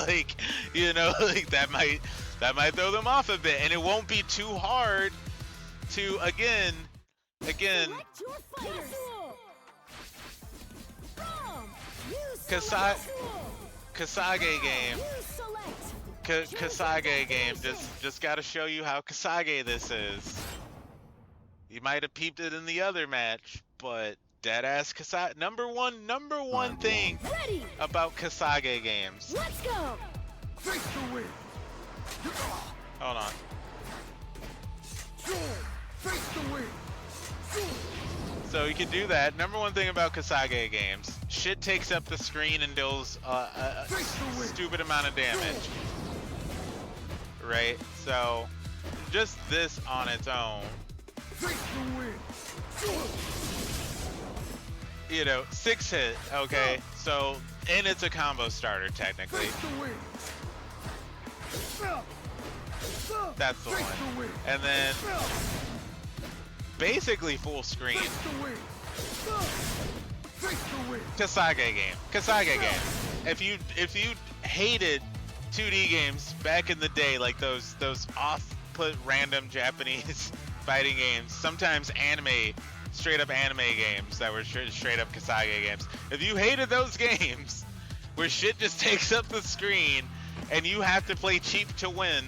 Like, you know, like that might throw them off a bit, and it won't be too hard to again Kasage game. Kasage game, just gotta show you how Kasage this is. You might have peeped it in the other match, but deadass Kasage. Number one thing about Kasage games. Let's go. Face the wind. Hold on. Face the wind. So you can do that. Number one thing about Kasage games, shit takes up the screen and deals a stupid amount of damage. Right? So just this on its own, you know, 6 hit, okay? So, and it's a combo starter technically. That's the one. And then basically full screen. Face the wind. Face the wind. Kasage game. Kasage game. If you hated 2D games back in the day, like those off-put random Japanese fighting games, sometimes straight up anime games that were straight up Kasage games. If you hated those games where shit just takes up the screen and you have to play cheap to win,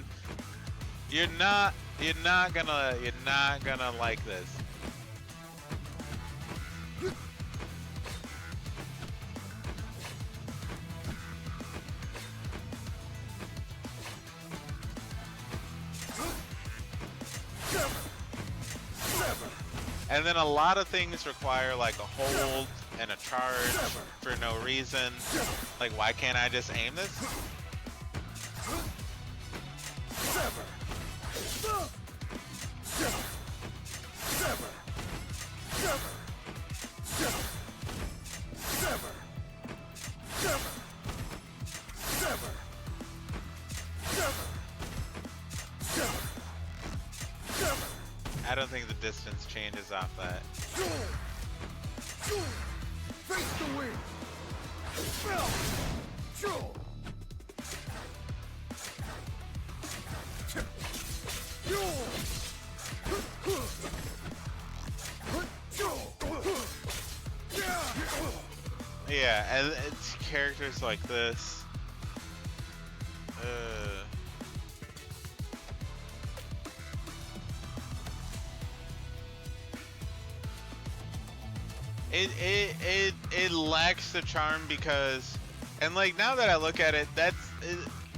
you're not gonna like this. And then a lot of things require like a hold and a charge for no reason. Like, why can't I just aim this? I don't think the distance changes off that. Face the wind. Yeah, and it's characters like this. It lacks the charm because, and like now that I look at it,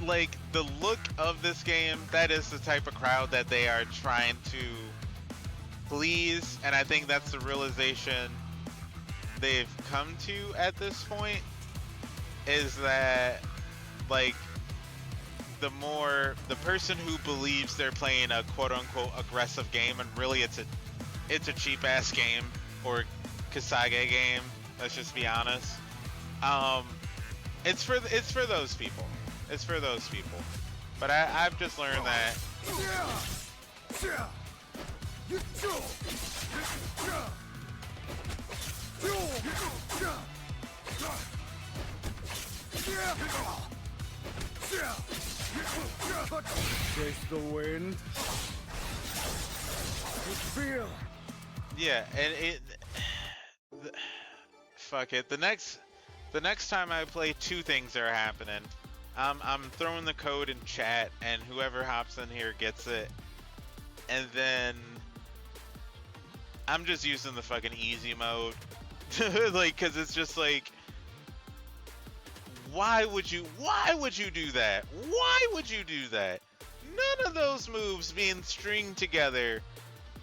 like the look of this game, that is the type of crowd that they are trying to please, and I think that's the realization they've come to at this point, is that like the person who believes they're playing a quote-unquote aggressive game and really it's a cheap ass game or Kasage game, let's just be honest. It's for those people. It's for those people. But I've just learned that Face the wind. Feel. yeah, and fuck it. The next time I play, two things are happening. I'm throwing the code in chat, and whoever hops in here gets it. And then I'm just using the fucking easy mode, like, cause it's just like, why would you do that? Why would you do that? None of those moves being stringed together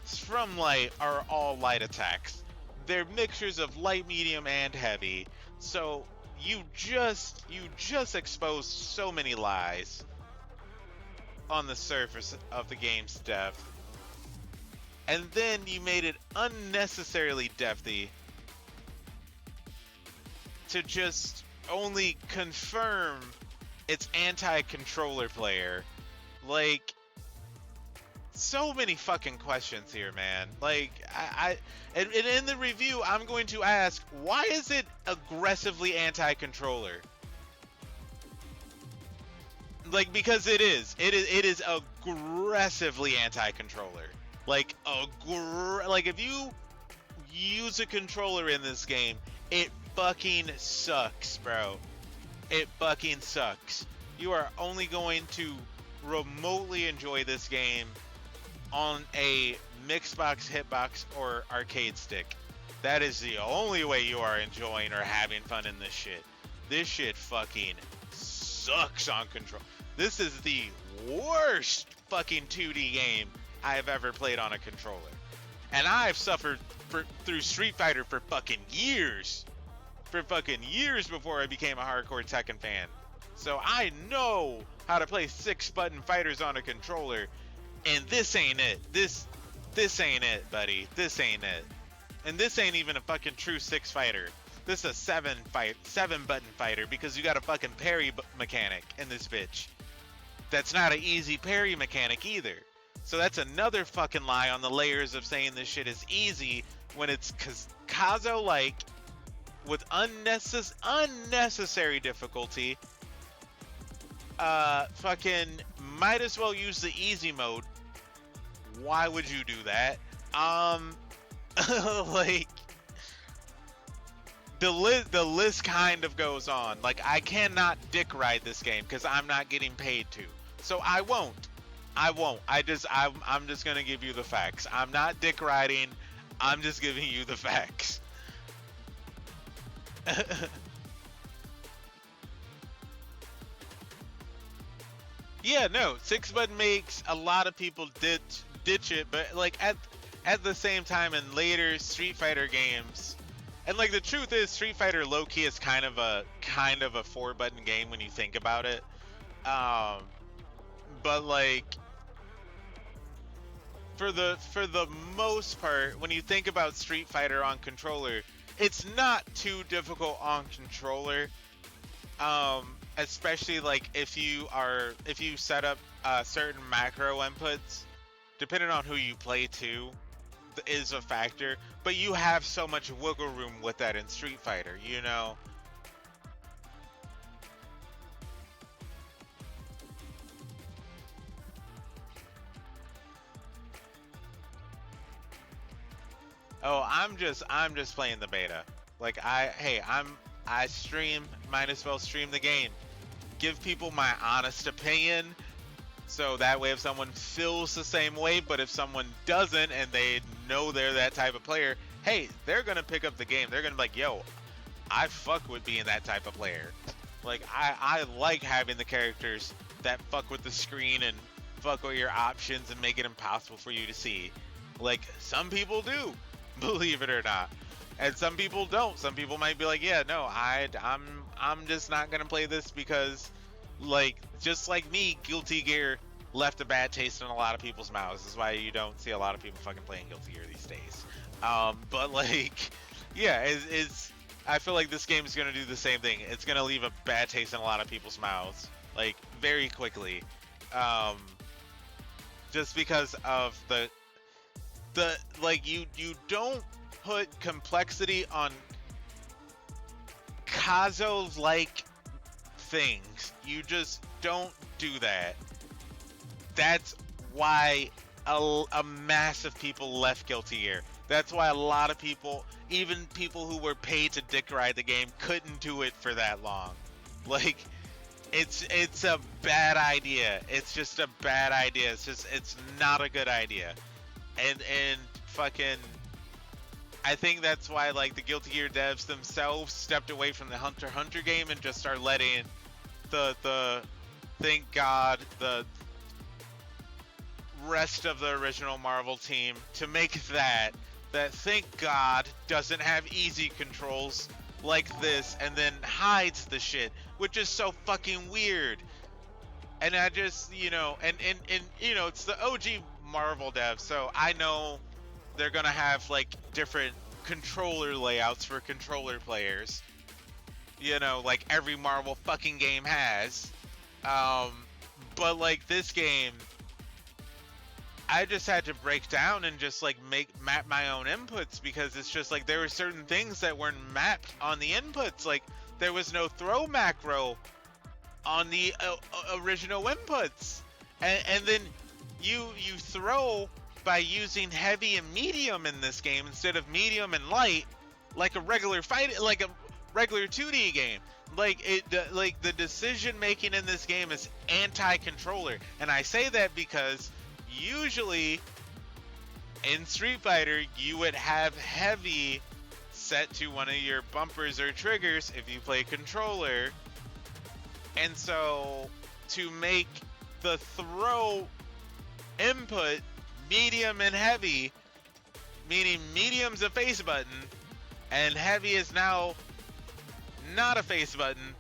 from light are all light attacks. They're mixtures of light, medium, and heavy. So you just exposed so many lies on the surface of the game's depth. And then you made it unnecessarily depthy to just only confirm its anti-controller player. Like, so many fucking questions here, man. Like, and in the review, I'm going to ask, why is it aggressively anti-controller? Like, because it is aggressively anti-controller. Like, if you use a controller in this game, it fucking sucks, bro. It fucking sucks. You are only going to remotely enjoy this game on a Mixbox, Hitbox, or arcade stick. That is the only way you are enjoying or having fun in this shit. This shit fucking sucks on control. This is the worst fucking 2D game I have ever played on a controller. And I've suffered through Street Fighter for fucking years. For fucking years before I became a hardcore Tekken fan. So I know how to play 6-button fighters on a controller. And this ain't it. This ain't it, buddy. This ain't it. And this ain't even a fucking true 6 fighter. This is a 7-button fighter because you got a fucking parry mechanic in this bitch. That's not an easy parry mechanic either. So that's another fucking lie on the layers of saying this shit is easy when it's Kazo-like with unnecessary difficulty. Fucking might as well use the easy mode. Why would you do that? Like the list kind of goes on. Like, I cannot dick ride this game because I'm not getting paid to. So I won't. I'm just gonna give you the facts. I'm not dick riding. I'm just giving you the facts. Yeah, no, 6-button makes a lot of people ditch it, but like at the same time in later Street Fighter games, and like the truth is Street Fighter low-key is kind of a 4-button game when you think about it. But like for the most part, when you think about Street Fighter on controller, it's not too difficult on controller. Especially like if you set up certain macro inputs, depending on who you play to, is a factor. But you have so much wiggle room with that in Street Fighter, you know. Oh, I'm just playing the beta. Like I stream, might as well stream the game. Give people my honest opinion, so that way if someone feels the same way, but if someone doesn't and they know they're that type of player, hey, they're gonna pick up the game. They're gonna be like, yo, I fuck with being that type of player. Like, I like having the characters that fuck with the screen and fuck with your options and make it impossible for you to see. Like, some people do, believe it or not. And some people don't. Some people might be like, yeah, no, I'm just not gonna play this because, like, just like me, Guilty Gear left a bad taste in a lot of people's mouths. This is why you don't see a lot of people fucking playing Guilty Gear these days. But like, yeah, I feel like this game is gonna do the same thing. It's gonna leave a bad taste in a lot of people's mouths, like, very quickly, just because of the like, you don't put complexity on Kazo-like things. You just don't do that. That's why a mass of people left Guilty Gear. That's why a lot of people, even people who were paid to dick ride the game, couldn't do it for that long. Like, it's a bad idea. It's just a bad idea. It's not a good idea. And fucking, I think that's why, like, the Guilty Gear devs themselves stepped away from the Hunter x Hunter game and just started letting the thank God, the rest of the original Marvel team to make that thank God doesn't have easy controls like this and then hides the shit, which is so fucking weird. And I just, you know, and you know, it's the OG Marvel devs, so I know they're gonna have like different controller layouts for controller players, you know, like every Marvel fucking game has. But like this game, I just had to break down and just like map my own inputs, because it's just like there were certain things that weren't mapped on the inputs. Like there was no throw macro on the original inputs, and then you throw by using heavy and medium in this game instead of medium and light, like a regular fight, like a regular 2D game. Like the decision making in this game is anti-controller, and I say that because usually in Street Fighter you would have heavy set to one of your bumpers or triggers if you play controller, and so to make the throw input medium and heavy, meaning medium's a face button and heavy is now not a face button,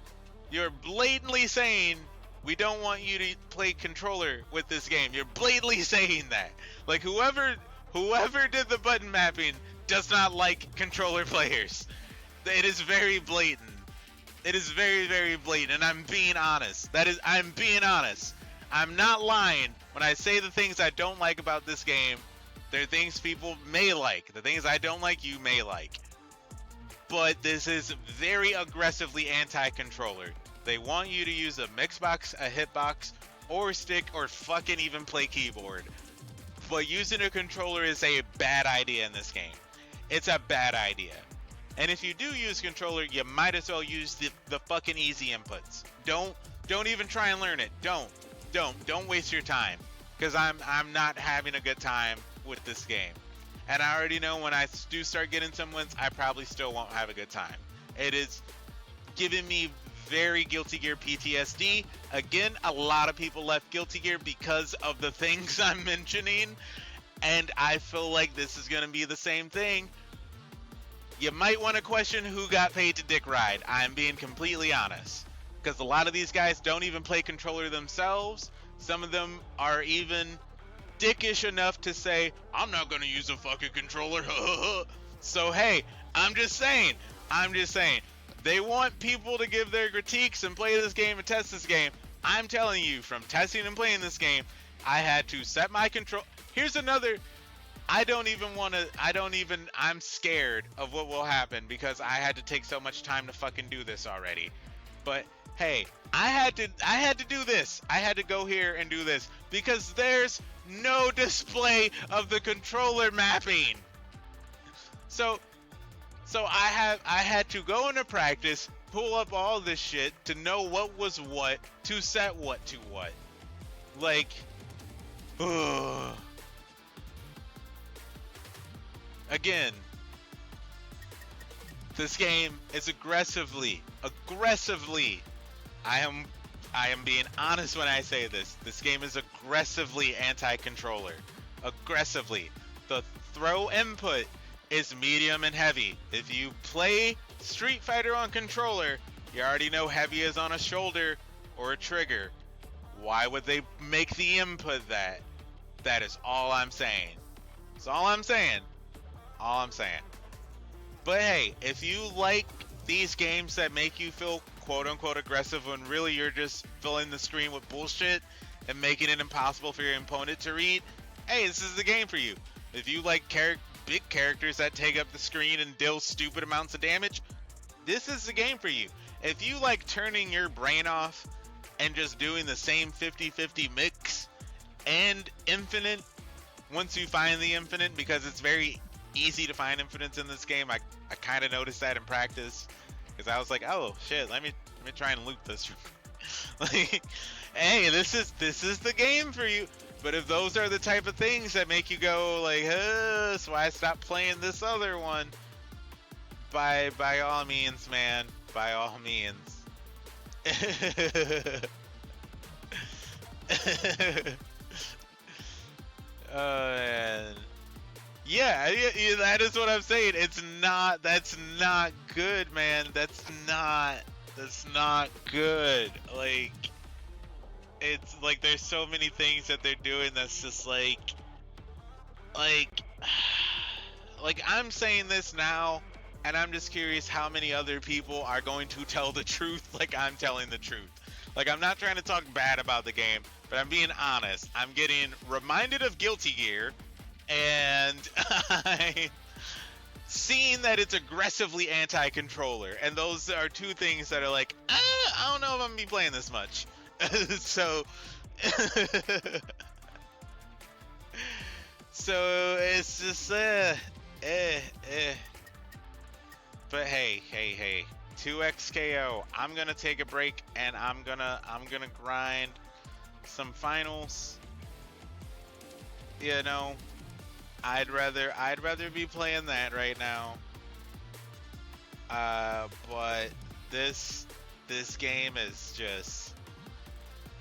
you're blatantly saying we don't want you to play controller with this game. You're blatantly saying that. Like whoever did the button mapping does not like controller players. It is very blatant. It is very, very blatant, and I'm being honest. I'm being honest. I'm not lying. when I say the things I don't like about this game, they're things people may like. The things I don't like, you may like. But this is very aggressively anti-controller. They want you to use a mixbox, a hitbox, or stick, or fucking even play keyboard. But using a controller is a bad idea in this game. It's a bad idea. And if you do use controller, you might as well use the fucking easy inputs. Don't even try and learn it. Don't waste your time. Because I'm not having a good time with this game. And I already know when I do start getting some wins, I probably still won't have a good time. It is giving me very Guilty Gear PTSD. Again, a lot of people left Guilty Gear because of the things I'm mentioning. And I feel like this is going to be the same thing. You might want to question who got paid to dick ride. I'm being completely honest. Because a lot of these guys don't even play controller themselves. Some of them are even dickish enough to say, I'm not going to use a fucking controller. So hey, I'm just saying. They want people to give their critiques and play this game and test this game. I'm telling you, from testing and playing this game, I had to set my control. Here's another. I'm scared of what will happen because I had to take so much time to fucking do this already. But hey, I had to do this. I had to go here and do this because there's no display of the controller mapping. So I had to go into practice, pull up all this shit to know what was what, to set what to what. Like, ugh. Again, this game is aggressively, I am being honest when I say this. This game is aggressively anti-controller. Aggressively. The throw input is medium and heavy. If you play Street Fighter on controller, you already know heavy is on a shoulder or a trigger. Why would they make the input that? That is all I'm saying. That's all I'm saying. All I'm saying. But hey, if you like these games that make you feel quote-unquote aggressive when really you're just filling the screen with bullshit and making it impossible for your opponent to read, hey, this is the game for you. If you like big characters that take up the screen and deal stupid amounts of damage, this is the game for you. If you like turning your brain off and just doing the same 50-50 mix and infinite once you find the infinite, because it's very easy to find infinites in this game. I kind of noticed that in practice because I was like, oh shit, let me try and loop this. Like, hey, this is the game for you. But if those are the type of things that make you go like, so why stop playing this other one? By all means, man, by all means. Man. Yeah, that is what I'm saying. That's not good, man. That's not good. Like, it's like there's so many things that they're doing that's just like I'm saying this now, and I'm just curious how many other people are going to tell the truth like I'm telling the truth. Like, I'm not trying to talk bad about the game, but I'm being honest. I'm getting reminded of Guilty Gear, and I seeing that it's aggressively anti-controller, and those are two things that are like, I don't know if I'm gonna be playing this much. So it's just but hey, 2XKO. I'm gonna take a break and I'm gonna grind some finals. You know, I'd rather be playing that right now. But this game is just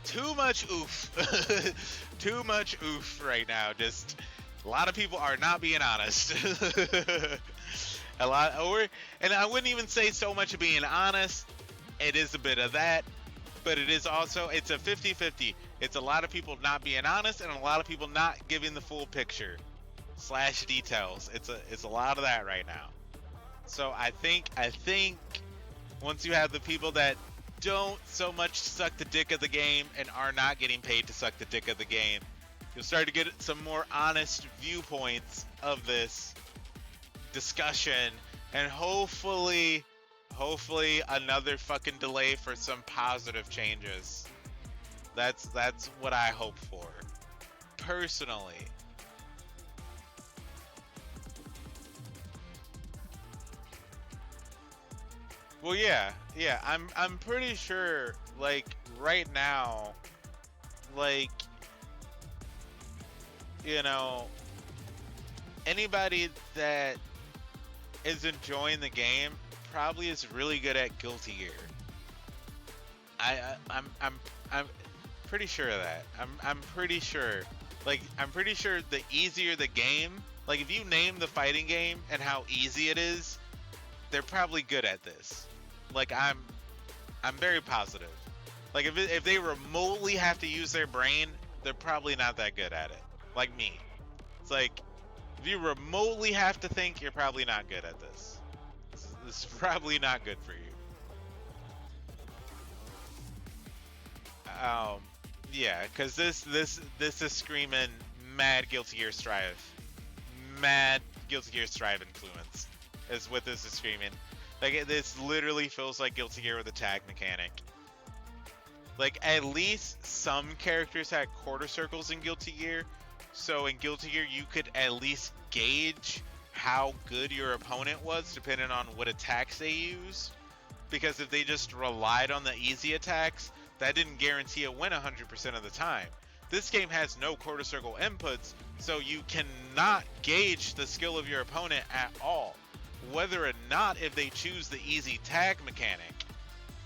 too much oof. Too much oof right now. Just a lot of people are not being honest. And I wouldn't even say so much of being honest. It is a bit of that, but it is also, it's a 50-50. It's a lot of people not being honest and a lot of people not giving the full picture / details. It's a lot of that right now. So I think once you have the people that don't so much suck the dick of the game and are not getting paid to suck the dick of the game, You'll start to get some more honest viewpoints of this discussion, and hopefully another fucking delay for some positive changes. That's what I hope for, personally. Well, yeah, I'm pretty sure, like, right now, like, you know, anybody that is enjoying the game probably is really good at Guilty Gear. I'm pretty sure of that. I'm pretty sure. Like, I'm pretty sure the easier the game, like, if you name the fighting game and how easy it is, they're probably good at this. Like, I'm very positive. Like, if they remotely have to use their brain, they're probably not that good at it. Like me. It's like, if you remotely have to think, you're probably not good at this. This is probably not good for you. Yeah, because this is screaming mad Guilty Gear Strive. Mad Guilty Gear Strive influence is what this is screaming. Like, this literally feels like Guilty Gear with a tag mechanic. Like, at least some characters had quarter circles in Guilty Gear, so in Guilty Gear you could at least gauge how good your opponent was depending on what attacks they used. Because if they just relied on the easy attacks, that didn't guarantee a win 100% of the time. This game has no quarter circle inputs, so you cannot gauge the skill of your opponent at all. Whether or not if they choose the easy tag mechanic.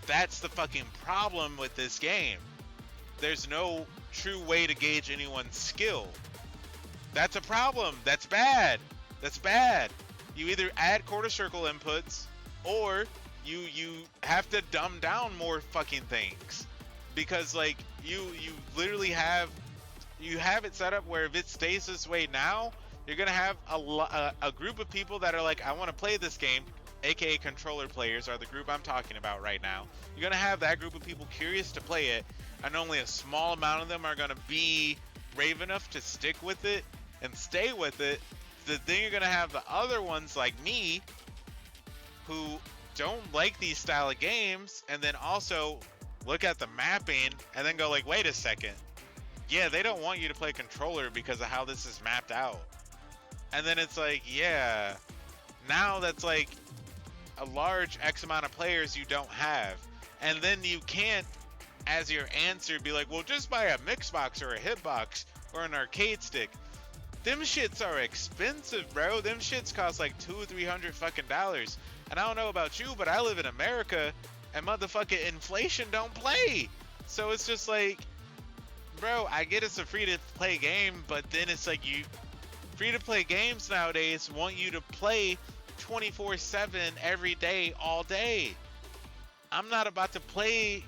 That's the fucking problem with this game. There's no true way to gauge anyone's skill. That's a problem. That's bad. That's bad. You either add quarter circle inputs, or you have to dumb down more fucking things. Because, like, you literally have it set up where if it stays this way now, you're gonna have a group of people that are like, I want to play this game, aka controller players are the group I'm talking about right now. You're gonna have that group of people curious to play it, and only a small amount of them are gonna be brave enough to stick with it and stay with it. Then you're gonna have the other ones like me, who don't like these style of games, and then also look at the mapping and then go like, wait a second, yeah, they don't want you to play controller because of how this is mapped out. And then it's like, yeah, now that's like a large X amount of players you don't have. And then you can't, as your answer, be like, well, just buy a Mixbox or a Hitbox or an arcade stick. Them shits are expensive, bro. Them shits cost like $200-300 fucking dollars. And I don't know about you, but I live in America, and motherfucking inflation don't play. So it's just like, bro, I get it's a free-to-play game, but then it's like, you free-to-play games nowadays want you to play 24/7 every day, all day. I'm not about to play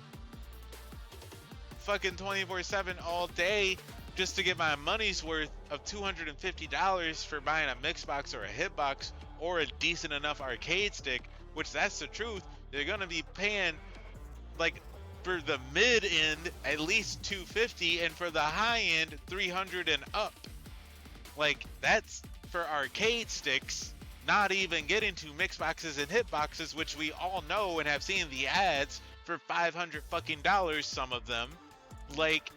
fucking 24/7 all day just to get my money's worth of $250 for buying a Mixbox or a Hitbox or a decent enough arcade stick, which that's the truth. You're gonna be paying, like, for the mid end at least $250, and for the high end $300 and up. Like, that's for arcade sticks, not even getting to Mixboxes and Hitboxes, which we all know and have seen the ads for $500 fucking dollars, some of them. Like,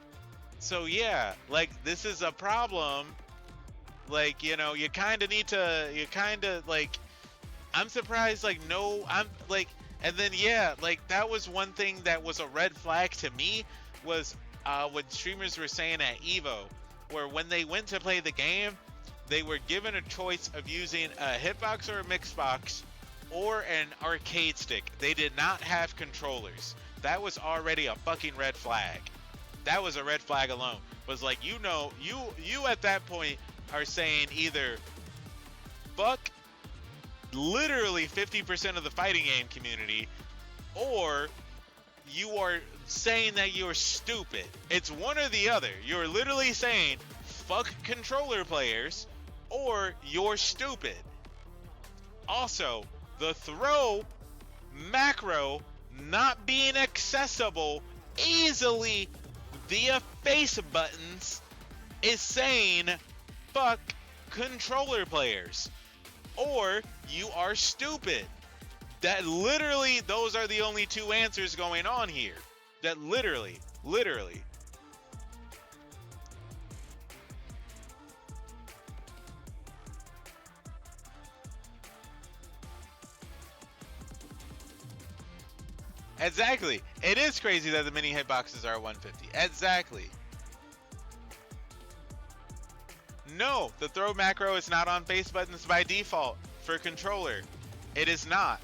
so yeah, like, this is a problem. Like, you know, you kind of need to, like, I'm surprised, like, and then, yeah, like, that was one thing that was a red flag to me, was what streamers were saying at EVO, where when they went to play the game, they were given a choice of using a Hitbox or a Mixbox or an arcade stick. They did not have controllers. That was already a fucking red flag. That was a red flag alone. Was like, you know, you at that point are saying either fuck literally 50% of the fighting game community, or you are saying that you're stupid. It's one or the other. You're literally saying fuck controller players, or you're stupid. Also, the throw macro not being accessible easily via face buttons is saying fuck controller players, or you are stupid. That literally, those are the only two answers going on here. That literally. Exactly. It is crazy that the mini hitboxes are 150. Exactly. No, the throw macro is not on face buttons by default for controller. It is not.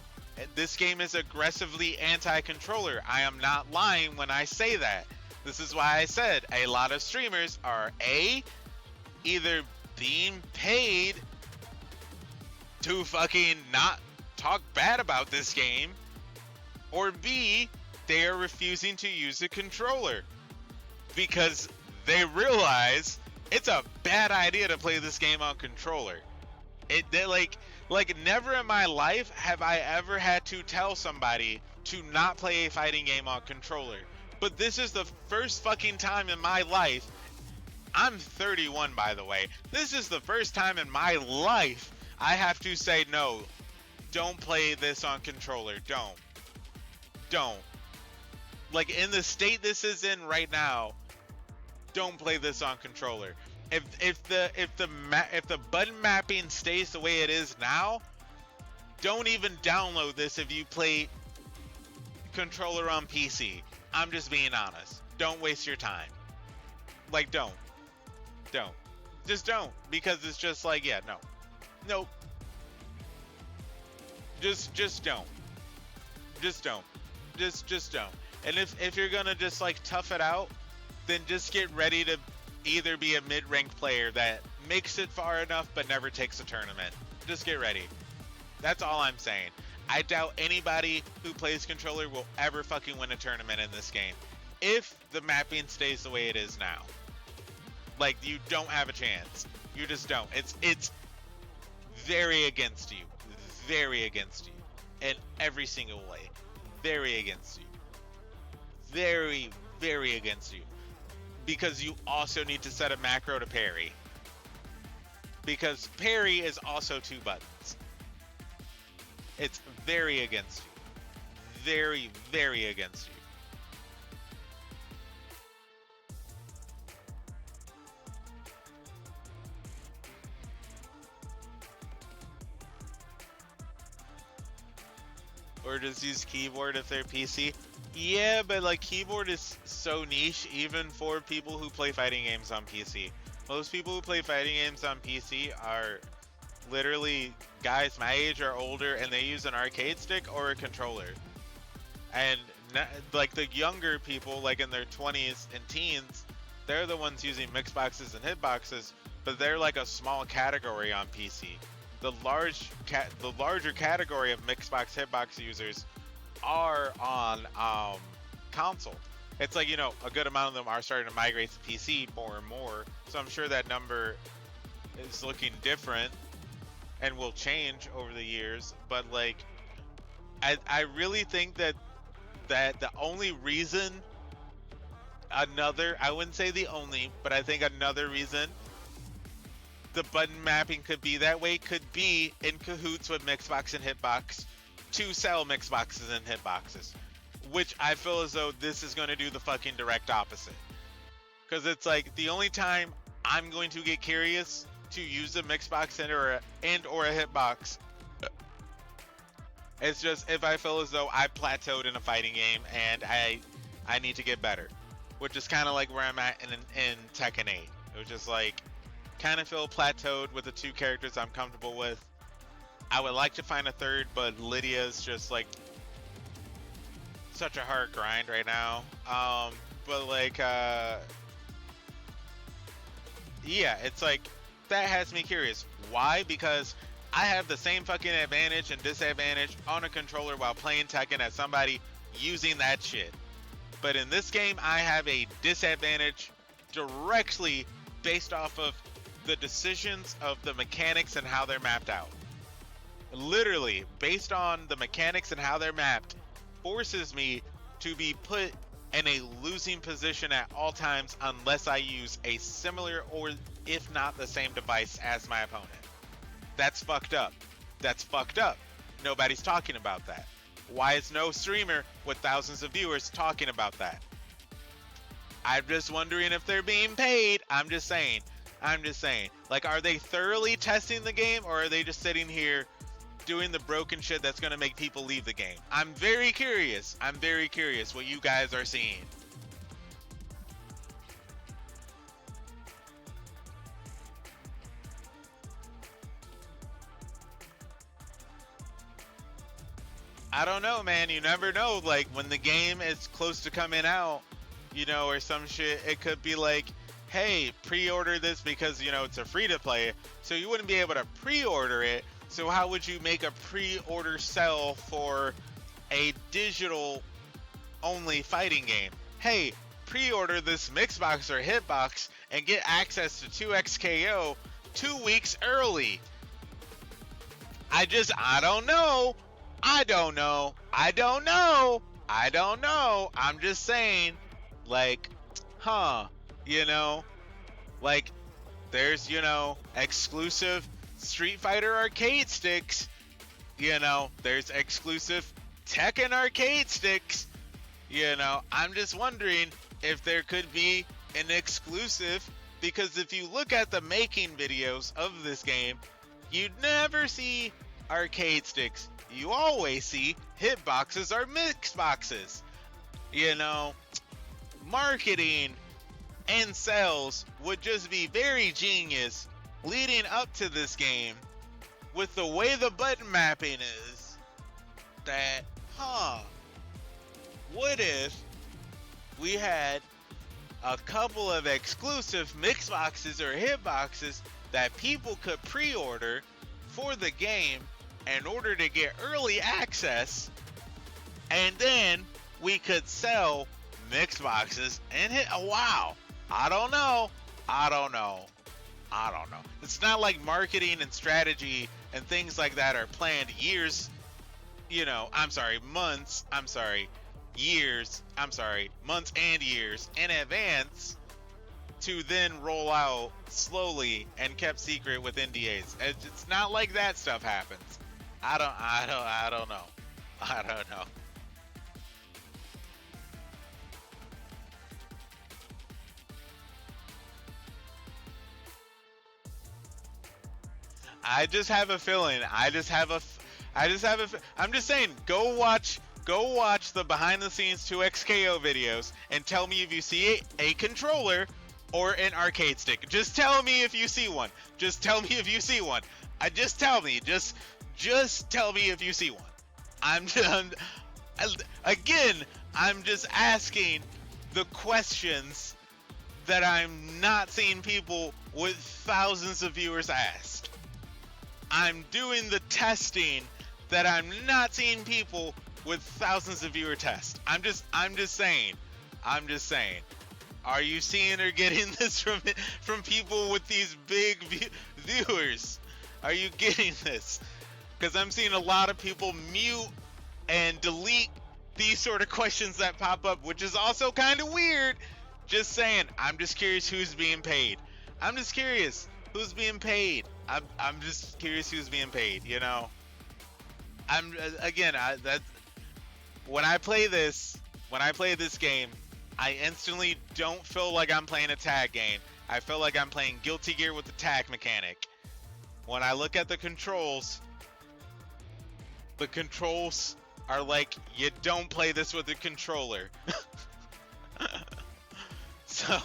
This game is aggressively anti-controller. I am not lying when I say that. This is why I said a lot of streamers are A, either being paid to fucking not talk bad about this game, or B, they are refusing to use a controller because they realize it's a bad idea to play this game on controller. Like never in my life have I ever had to tell somebody to not play a fighting game on controller. But this is the first fucking time in my life. I'm 31, by the way. This is the first time in my life I have to say no. Don't play this on controller. Don't. Like in the state this is in right now, don't play this on controller. If the button mapping stays the way it is now, don't even download this if you play controller on PC. I'm just being honest. Don't waste your time. Like don't. Just don't, because it's just like, yeah, no. Nope. Just don't. Just don't. Just don't. And if you're gonna just like tough it out, then just get ready to either be a mid-ranked player that makes it far enough but never takes a tournament. Just get ready. That's all I'm saying. I doubt anybody who plays controller will ever fucking win a tournament in this game if the mapping stays the way it is now. Like, you don't have a chance. You just don't. It's very against you. Very against you. In every single way. Very against you. Very, very against you. Because you also need to set a macro to parry. Because parry is also 2 buttons. It's very against you. Very, very against you. Or just use keyboard if they're PC. Yeah, but like keyboard is so niche even for people who play fighting games on PC. Most people who play fighting games on PC are literally guys my age or older, and they use an arcade stick or a controller. And like the younger people, like in their 20s and teens, they're the ones using mixboxes and hitboxes, but they're like a small category on PC. The larger category of mixbox hitbox users are on console. It's like, you know, a good amount of them are starting to migrate to PC more and more, so I'm sure that number is looking different and will change over the years. But like I really think that the only reason, I wouldn't say the only, but I think another reason the button mapping could be that way could be in cahoots with Mixbox and Hitbox to sell Mixboxes and Hitboxes, which I feel as though this is going to do the fucking direct opposite. Because it's like the only time I'm going to get curious to use a Mixbox and or a Hitbox, it's just if I feel as though I plateaued in a fighting game and I need to get better, which is kind of like where I'm at in Tekken 8. It was just like kind of feel plateaued with the 2 characters I'm comfortable with. I would like to find a third, but Lydia's just like such a hard grind right now. But like yeah, it's like that has me curious. Why? Because I have the same fucking advantage and disadvantage on a controller while playing Tekken as somebody using that shit. But in this game, I have a disadvantage directly based off of the decisions of the mechanics and how they're mapped out. Literally, based on the mechanics and how they're mapped, forces me to be put in a losing position at all times unless I use a similar or if not the same device as my opponent. That's fucked up. That's fucked up. Nobody's talking about that. Why is no streamer with thousands of viewers talking about that? I'm just wondering if they're being paid. I'm just saying. Like, are they thoroughly testing the game, or are they just sitting here doing the broken shit that's going to make people leave the game? I'm very curious. I'm very curious what you guys are seeing. I don't know, man. You never know. Like, when the game is close to coming out, you know, or some shit, it could be like, hey, pre-order this because, you know, it's a free-to-play, so you wouldn't be able to pre-order it. So how would you make a pre-order sell for a digital-only fighting game? Hey, pre-order this Mixbox or Hitbox and get access to 2XKO 2 weeks early. I don't know. I'm just saying, like, you know, like, there's, you know, exclusive Street Fighter arcade sticks, you know, there's exclusive Tekken arcade sticks, you know. I'm just wondering if there could be an exclusive, because if you look at the making videos of this game, you never see arcade sticks. You always see hitboxes or mixboxes. You know, marketing and sales would just be very genius leading up to this game with the way the button mapping is. That, what if we had a couple of exclusive mixboxes or hitboxes that people could pre-order for the game in order to get early access, and then we could sell mixed boxes and hit a wow. I don't know. It's not like marketing and strategy and things like that are planned years, you know, months and years in advance to then roll out slowly and kept secret with NDAs. It's not like that stuff happens. I don't know. I just have a feeling. I'm just saying, go watch the behind the scenes 2XKO videos and tell me if you see a controller or an arcade stick. Just tell me if you see one. Just tell me if you see one. Just tell me if you see one. I'm just asking the questions that I'm not seeing people with thousands of viewers ask. I'm doing the testing that I'm not seeing people with thousands of viewer test. I'm just saying. Are you seeing or getting this from people with these big viewers? Are you getting this? Because I'm seeing a lot of people mute and delete these sort of questions that pop up, which is also kind of weird. Just saying, I'm just curious who's being paid. I'm just curious who's being paid. I'm just curious who's being paid, you know. When I play this game, I instantly don't feel like I'm playing a tag game. I feel like I'm playing Guilty Gear with the tag mechanic. When I look at the controls are like, you don't play this with a controller. So,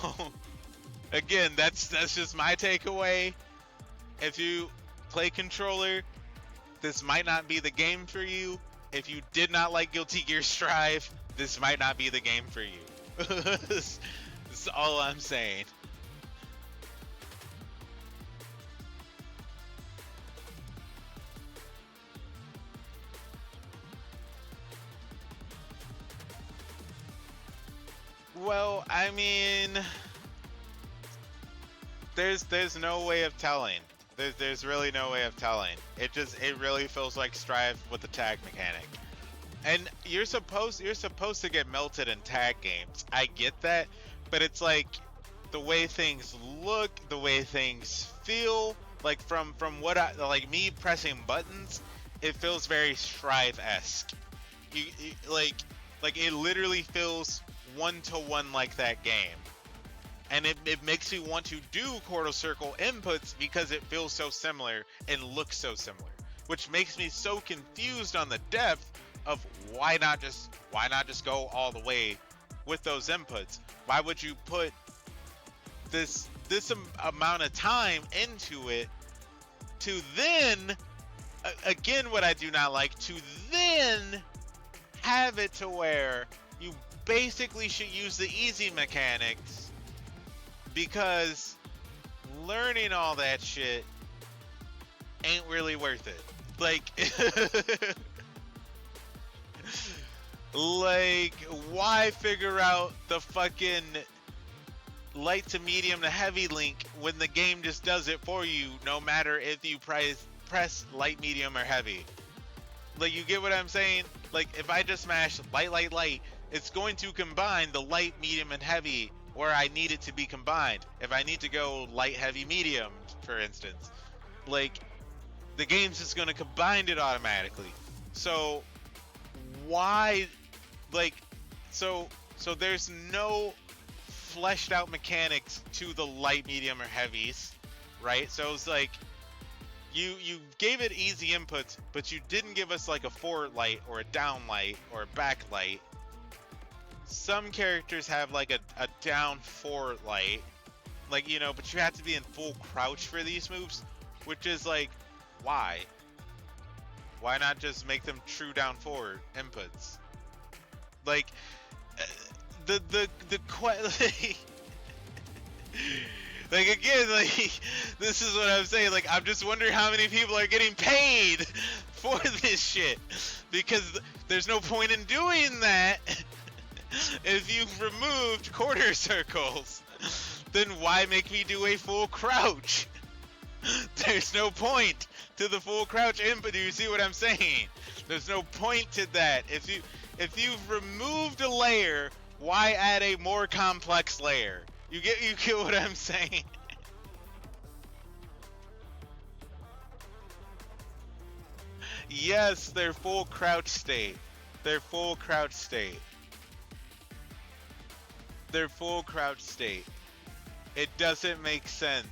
again, that's just my takeaway. If you play controller, this might not be the game for you. If you did not like Guilty Gear Strive, this might not be the game for you. This is all I'm saying. Well, I mean, there's no way of telling. There's really no way of telling. It really feels like Strive with the tag mechanic. And you're supposed to get melted in tag games. I get that, but it's like the way things look, the way things feel, like from what I like me pressing buttons, it feels very Strive-esque. You like it literally feels one-to-one like that game. And it makes me want to do quarter circle inputs because it feels so similar and looks so similar, which makes me so confused on the depth of why not just go all the way with those inputs. Why would you put this amount of time into it to then again, what I do not like, to then have it to where you basically should use the easy mechanics, because learning all that shit ain't really worth it. Like like, why figure out the fucking light to medium to heavy link when the game just does it for you, no matter if you press light, medium, or heavy? Like, you get what I'm saying? Like, if I just smash light, it's going to combine the light, medium, and heavy where I need it to be combined. If I need to go light, heavy, medium, for instance, like, the game's just going to combine it automatically. So why, like, so there's no fleshed out mechanics to the light, medium, or heavies, right? So it's like you gave it easy inputs, but you didn't give us like a forward light or a down light or a back light. Some characters have like a down forward light, like, you know, but you have to be in full crouch for these moves, which is like, why not just make them true down forward inputs? Like, like, again, like, this is what I'm saying, like, I'm just wondering how many people are getting paid for this shit, because there's no point in doing that. If you've removed quarter circles, then why make me do a full crouch? There's no point to the full crouch input. Do you see what I'm saying? There's no point to that. If you've removed a layer, why add a more complex layer? You get what I'm saying? Yes, they're full crouch state. They're full crouch state. They're full crouch state. It doesn't make sense.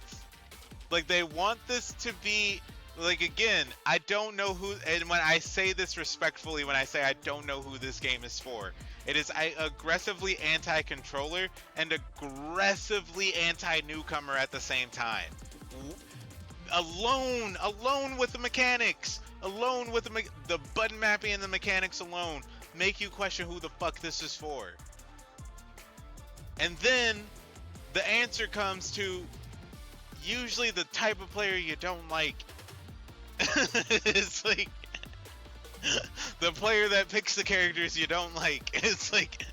Like, they want this to be, like, again, I don't know who, and when I say this respectfully, when I say I don't know who this game is for, it is aggressively anti-controller and aggressively anti-newcomer at the same time. Alone with the mechanics, alone with the button mapping and the mechanics alone, make you question who the fuck this is for. And then the answer comes to usually the type of player you don't like. It's like the player that picks the characters you don't like. It's like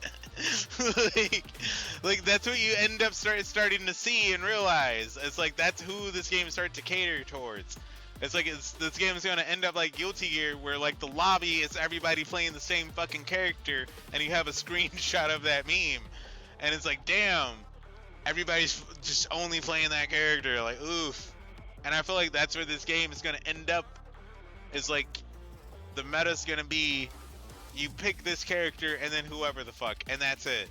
like that's what you end up starting to see and realize. It's like that's who this game starts to cater towards. It's like this game is going to end up like Guilty Gear, where like the lobby is everybody playing the same fucking character, and you have a screenshot of that meme, and it's like, damn, everybody's just only playing that character. Like, oof. And I feel like that's where this game is going to end up. Is like the meta's going to be, you pick this character and then whoever the fuck, and that's it.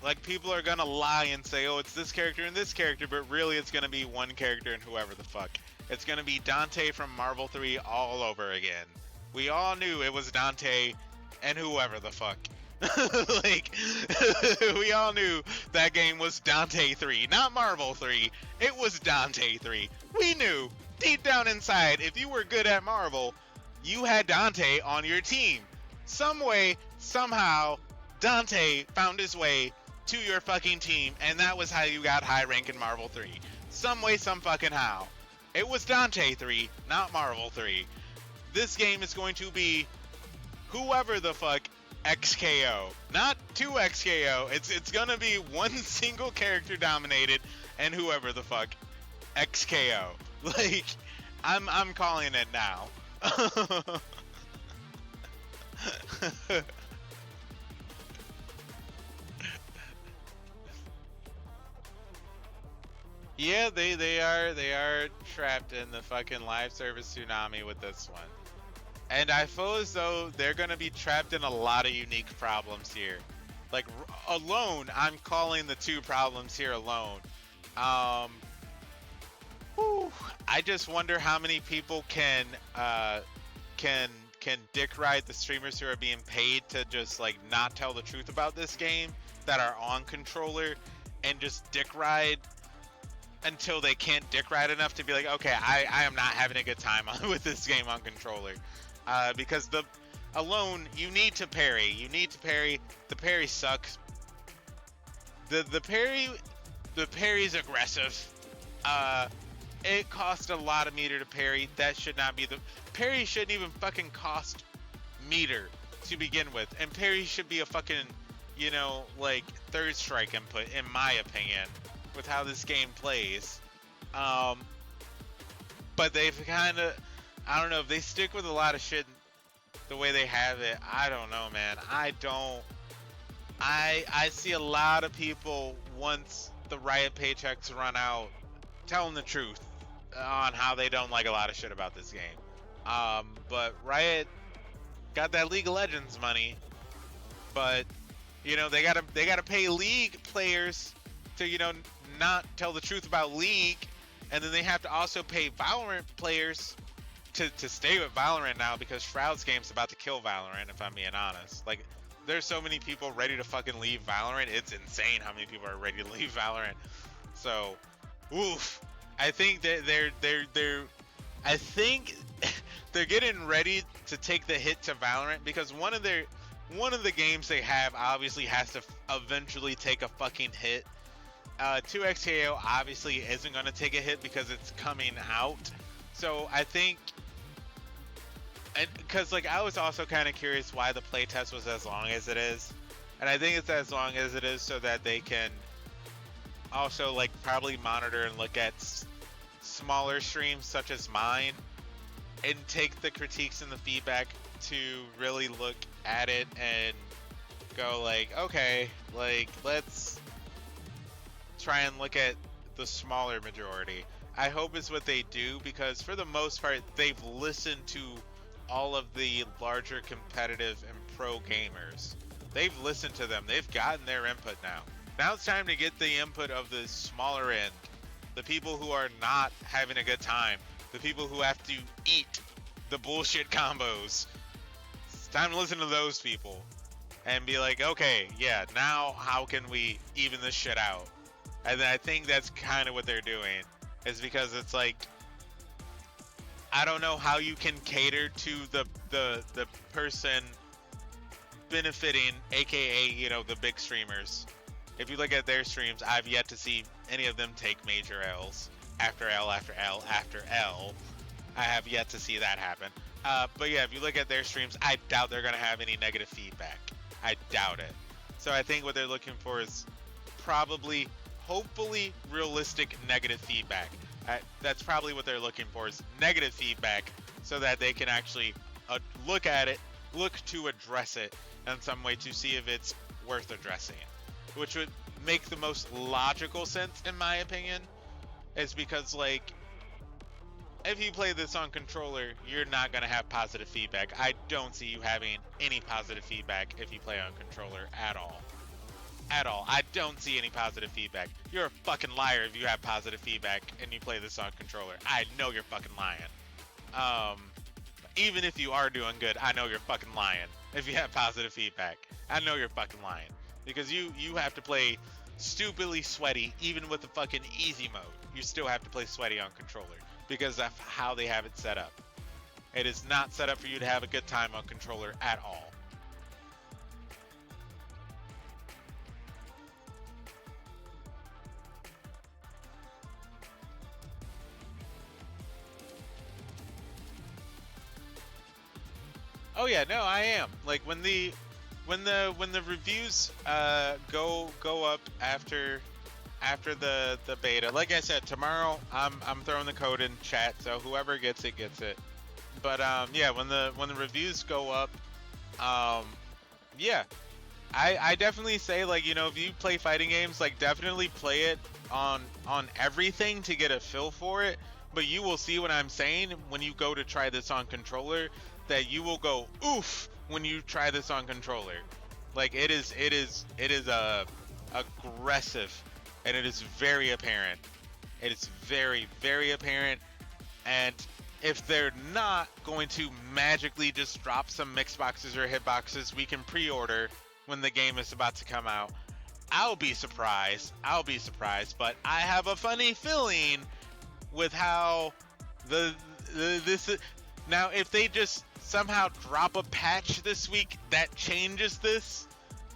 Like, people are going to lie and say, oh, it's this character and this character, but really it's going to be one character and whoever the fuck. It's going to be Dante from Marvel 3 all over again. We all knew it was Dante and whoever the fuck. Like, we all knew that game was Dante 3, not Marvel 3. It was Dante 3. We knew deep down inside, if you were good at Marvel, you had Dante on your team. Some way, somehow, Dante found his way to your fucking team, and that was how you got high rank in Marvel 3. Some way, some fucking how. It was Dante 3, not Marvel 3. This game is going to be whoever the fuck XKO. Not 2XKO. It's gonna be one single character dominated and whoever the fuck XKO. Like, I'm calling it now. Yeah, they are trapped in the fucking live service tsunami with this one. And I feel as though they're gonna be trapped in a lot of unique problems here. Like alone, I'm calling the two problems here alone. Whew, I just wonder how many people can dick ride the streamers who are being paid to just like not tell the truth about this game that are on controller and just dick ride until they can't dick ride enough to be like, okay, I am not having a good time with this game on controller. Because alone, you need to parry. You need to parry. The parry sucks. The parry's aggressive. It costs a lot of meter to parry. That should not be parry shouldn't even fucking cost meter to begin with. And parry should be a fucking, you know, like third strike input in my opinion with how this game plays. But they've kind of, I don't know, if they stick with a lot of shit the way they have it, I don't know, man. I see a lot of people once the Riot paychecks run out telling the truth on how they don't like a lot of shit about this game. But Riot got that League of Legends money, but you know, they gotta pay League players to, you know, not tell the truth about League, and then they have to also pay Valorant players to stay with Valorant now, because Shroud's game's about to kill Valorant, if I'm being honest. Like, there's so many people ready to fucking leave Valorant. It's insane how many people are ready to leave Valorant. So, oof. I think that I think they're getting ready to take the hit to Valorant, because one of the games they have obviously has to eventually take a fucking hit. 2XKO obviously isn't going to take a hit because it's coming out. So I think, and because like I was also kind of curious why the playtest was as long as it is, and I think it's as long as it is so that they can also like probably monitor and look at smaller streams such as mine and take the critiques and the feedback to really look at it and go like, okay, like let's try and look at the smaller majority. I hope is what they do, because for the most part they've listened to all of the larger competitive and pro gamers. They've listened to them. They've gotten their input now. Now it's time to get the input of the smaller end, the people who are not having a good time, the people who have to eat the bullshit combos. It's time to listen to those people and be like, okay, yeah, now how can we even this shit out? And I think that's kind of what they're doing, is because it's like, I don't know how you can cater to the person benefiting, aka, you know, the big streamers. If you look at their streams, I've yet to see any of them take major L's after L after L after L. I have yet to see that happen. But yeah, if you look at their streams, I doubt they're gonna have any negative feedback. I doubt it. So I think what they're looking for is probably, hopefully, realistic negative feedback. That's probably what they're looking for, is negative feedback, so that they can actually look at it, look to address it in some way to see if it's worth addressing, which would make the most logical sense in my opinion, is because like, if you play this on controller, you're not going to have positive feedback. I don't see you having any positive feedback if you play on controller at all. At all. I don't see any positive feedback. You're a fucking liar if you have positive feedback and you play this on controller. I know you're fucking lying. Even if you are doing good, I know you're fucking lying. If you have positive feedback, I know you're fucking lying. Because you have to play stupidly sweaty, even with the fucking easy mode. You still have to play sweaty on controller, because of how they have it set up. It is not set up for you to have a good time on controller at all. Oh yeah, no, I am. Like when the reviews go up after the beta. Like I said, tomorrow I'm throwing the code in chat, so whoever gets it gets it. But yeah, when the reviews go up Yeah, I definitely say, like, you know, if you play fighting games, like, definitely play it on everything to get a feel for it. But you will see what I'm saying when you go to try this on controller, that you will go oof when you try this on controller. Like, it is aggressive, and it is very apparent. It is very, very apparent. And if they're not going to magically just drop some mix boxes or hitboxes we can pre-order when the game is about to come out, I'll be surprised. I'll be surprised. But I have a funny feeling with how this now, if they just somehow drop a patch this week that changes this,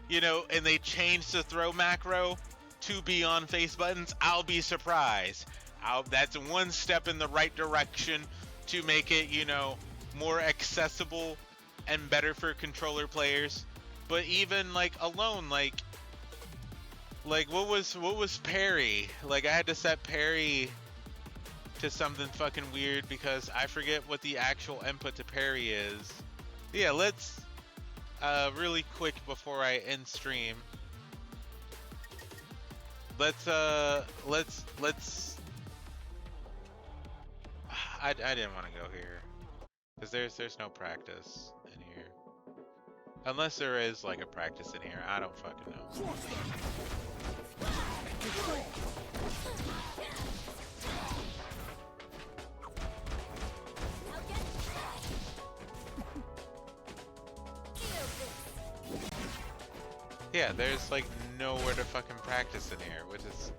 you know, and they change the throw macro to be on face buttons, I'll be surprised. That's one step in the right direction to make it, you know, more accessible and better for controller players. But even like alone, like what was parry? Like, I had to set parry to something fucking weird because I forget what the actual input to parry is. Yeah, let's really quick before I end stream. Let's I didn't want to go here because there's no practice in here, unless there is like a practice in here. I don't fucking know. Yeah, there's like nowhere to fucking practice in here, which is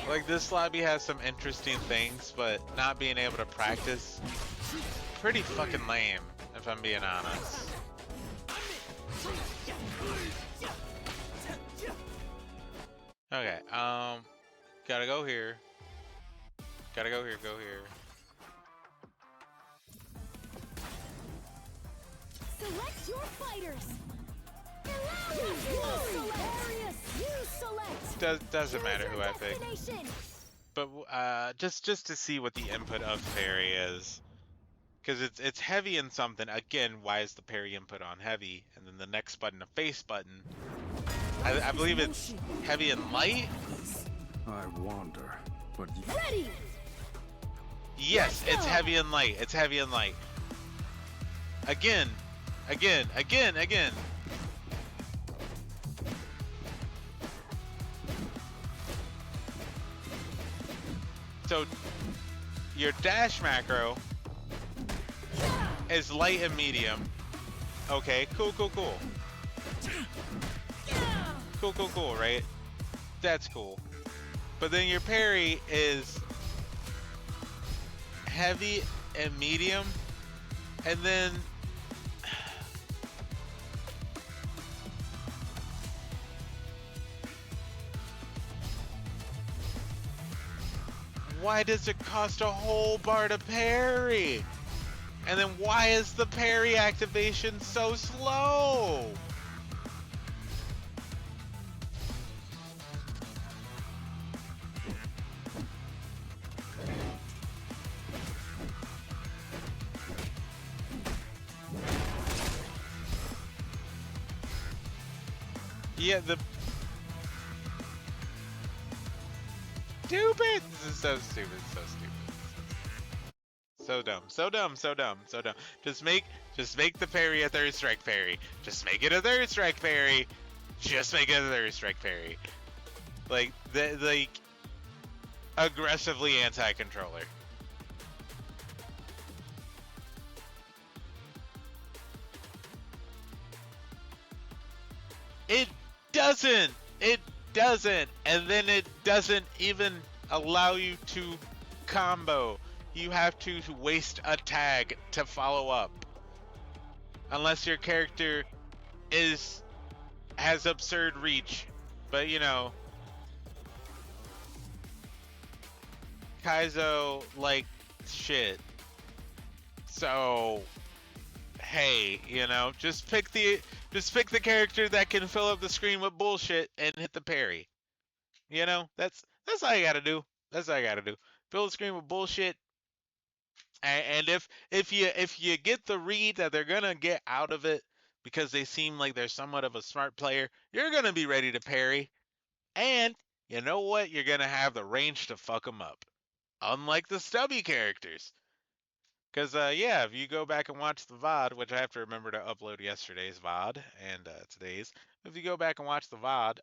like, this lobby has some interesting things, but not being able to practice, pretty fucking lame, if I'm being honest. Okay, gotta go here. Gotta go here, go here. Select your fighters. You select. Doesn't matter who I pick. But just to see what the input of parry is, because it's heavy in something. Again, why is the parry input on heavy? And then the next button, a face button. I believe it's heavy and light. I wonder, but Ready. Yes, it's heavy and light. It's heavy and light. Again. So your dash macro is light and medium. Okay, cool. Cool, right? That's cool. But then your parry is heavy and medium, and then why does it cost a whole bar to parry? And then why is the parry activation so slow? Yeah, the stupid. This is so stupid. So dumb. Just make the parry a third strike parry. Just make it a third strike parry. Like aggressively anti-controller. It doesn't, and then it doesn't even allow you to combo. You have to waste a tag to follow up, unless your character has absurd reach. But you know, Kaizo like shit. So hey, you know, just pick the character that can fill up the screen with bullshit and hit the parry. You know, that's all you gotta do. Fill the screen with bullshit And if you get the read that they're gonna get out of it because they seem like they're somewhat of a smart player, you're gonna be ready to parry. And you know what? You're gonna have the range to fuck them up, unlike the stubby characters. Because yeah, if you go back and watch the VOD, which I have to remember to upload yesterday's VOD and today's, if you go back and watch the VOD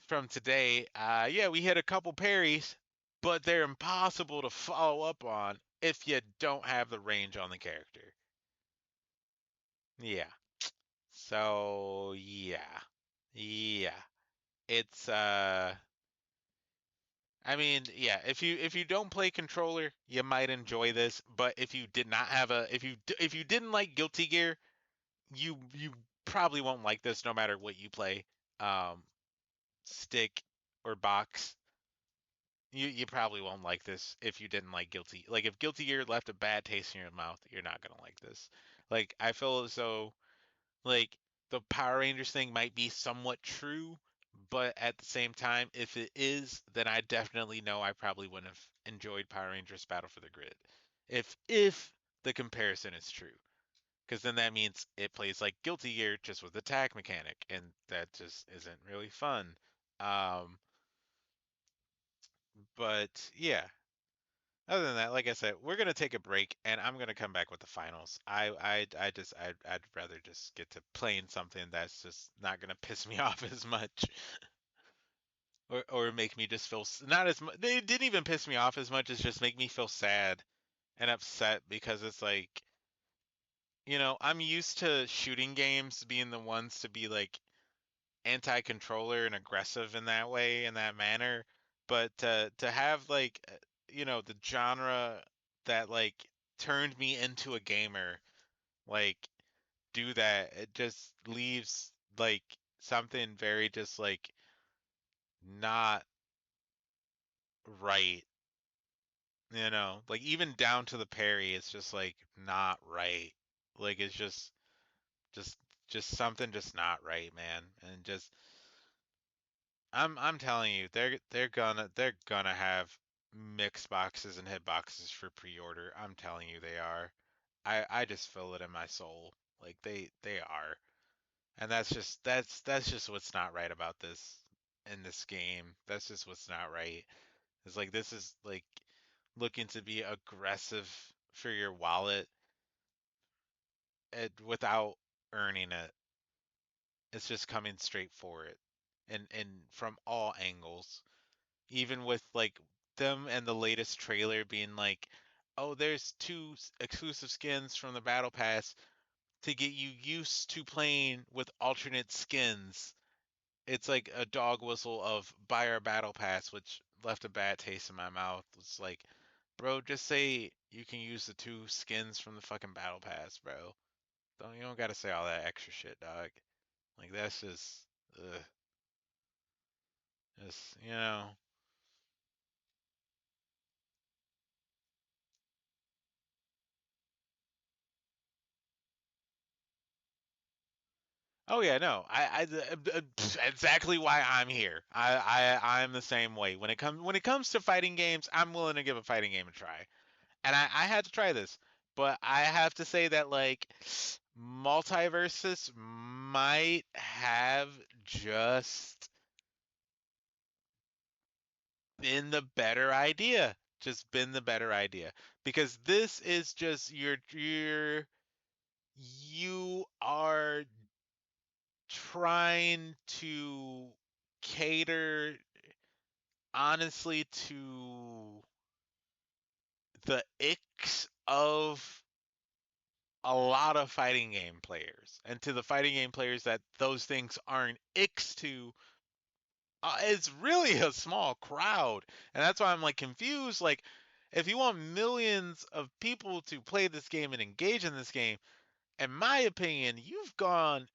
from today, yeah, we hit a couple parries, but they're impossible to follow up on if you don't have the range on the character. Yeah. So yeah, it's I mean, yeah, if you don't play controller, you might enjoy this, but if you did not have a if you didn't like Guilty Gear, you probably won't like this no matter what you play. Um, Stick or box. You probably won't like this if you didn't like Guilty. Like if Guilty Gear left a bad taste in your mouth, you're not gonna like this. Like I feel as though like the Power Rangers thing might be somewhat true, but at the same time, if it is, then I definitely know I probably wouldn't have enjoyed Power Rangers Battle for the Grid. If the comparison is true. Because then that means it plays like Guilty Gear just with attack mechanic, and that just isn't really fun. Um, but yeah, other than that, like I said, we're gonna take a break, and I'm gonna come back with the finals. I'd rather just get to playing something that's just not gonna piss me off as much, or make me just feel not as much. They didn't even piss me off as much as just make me feel sad and upset because it's like, I'm used to shooting games being the ones to be like anti-controller and aggressive in that way, in that manner, but to have like the genre that like turned me into a gamer, like do that, it just leaves like something very just like not right, like even down to the parry, it's just like not right, like it's just just something just not right, man. And just I'm telling you, they're gonna have mixed boxes and hit boxes for pre-order. I'm telling you they are. I just feel it in my soul. Like they are. And that's just what's not right about this in this game. That's just what's not right. It's like this is like looking to be aggressive for your wallet without earning it. It's just coming straight for it. And from all angles. Even with like them and the latest trailer being like, oh, there's two exclusive skins from the battle pass to get you used to playing with alternate skins. It's like a dog whistle of buy our battle pass, which left a bad taste in my mouth. It's like, bro, just say you can use the two skins from the fucking battle pass, bro. You don't gotta say all that extra shit, dog. Like that's just ugh. Just. Oh yeah, no. Exactly why I'm here. I'm the same way. When it comes to fighting games, I'm willing to give a fighting game a try. And I had to try this, but I have to say that like Multiversus might have just been the better idea. Just been the better idea. Because this is just you are trying to cater honestly to the icks of a lot of fighting game players, and to the fighting game players that those things aren't icks to, it's really a small crowd. And that's why I'm like confused. Like if you want millions of people to play this game and engage in this game, in my opinion, you've gone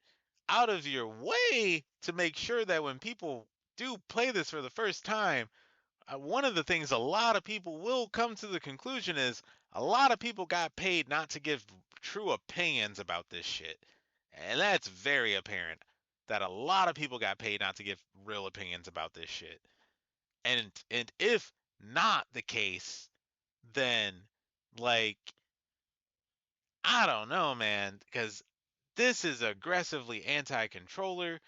out of your way to make sure that when people do play this for the first time, one of the things a lot of people will come to the conclusion is a lot of people got paid not to give true opinions about this shit. And that's very apparent that a lot of people got paid not to give real opinions about this shit. And if not the case, then like I don't know, man, because this is aggressively anti-controller.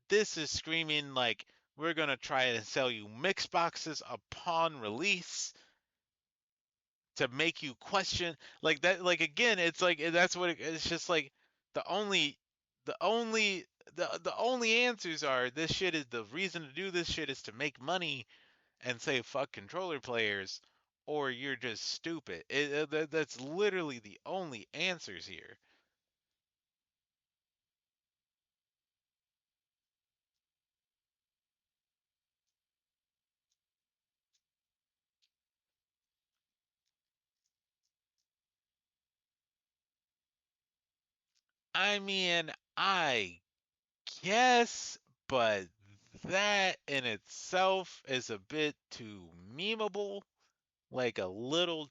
This is screaming like we're gonna try to sell you mix boxes upon release to make you question like that. Like again, it's like that's what it's just like the only the only the only answers are this shit is the reason to do this shit is to make money and say fuck controller players or you're just stupid. That's literally the only answers here. I mean, I guess, but that in itself is a bit too memeable, like a little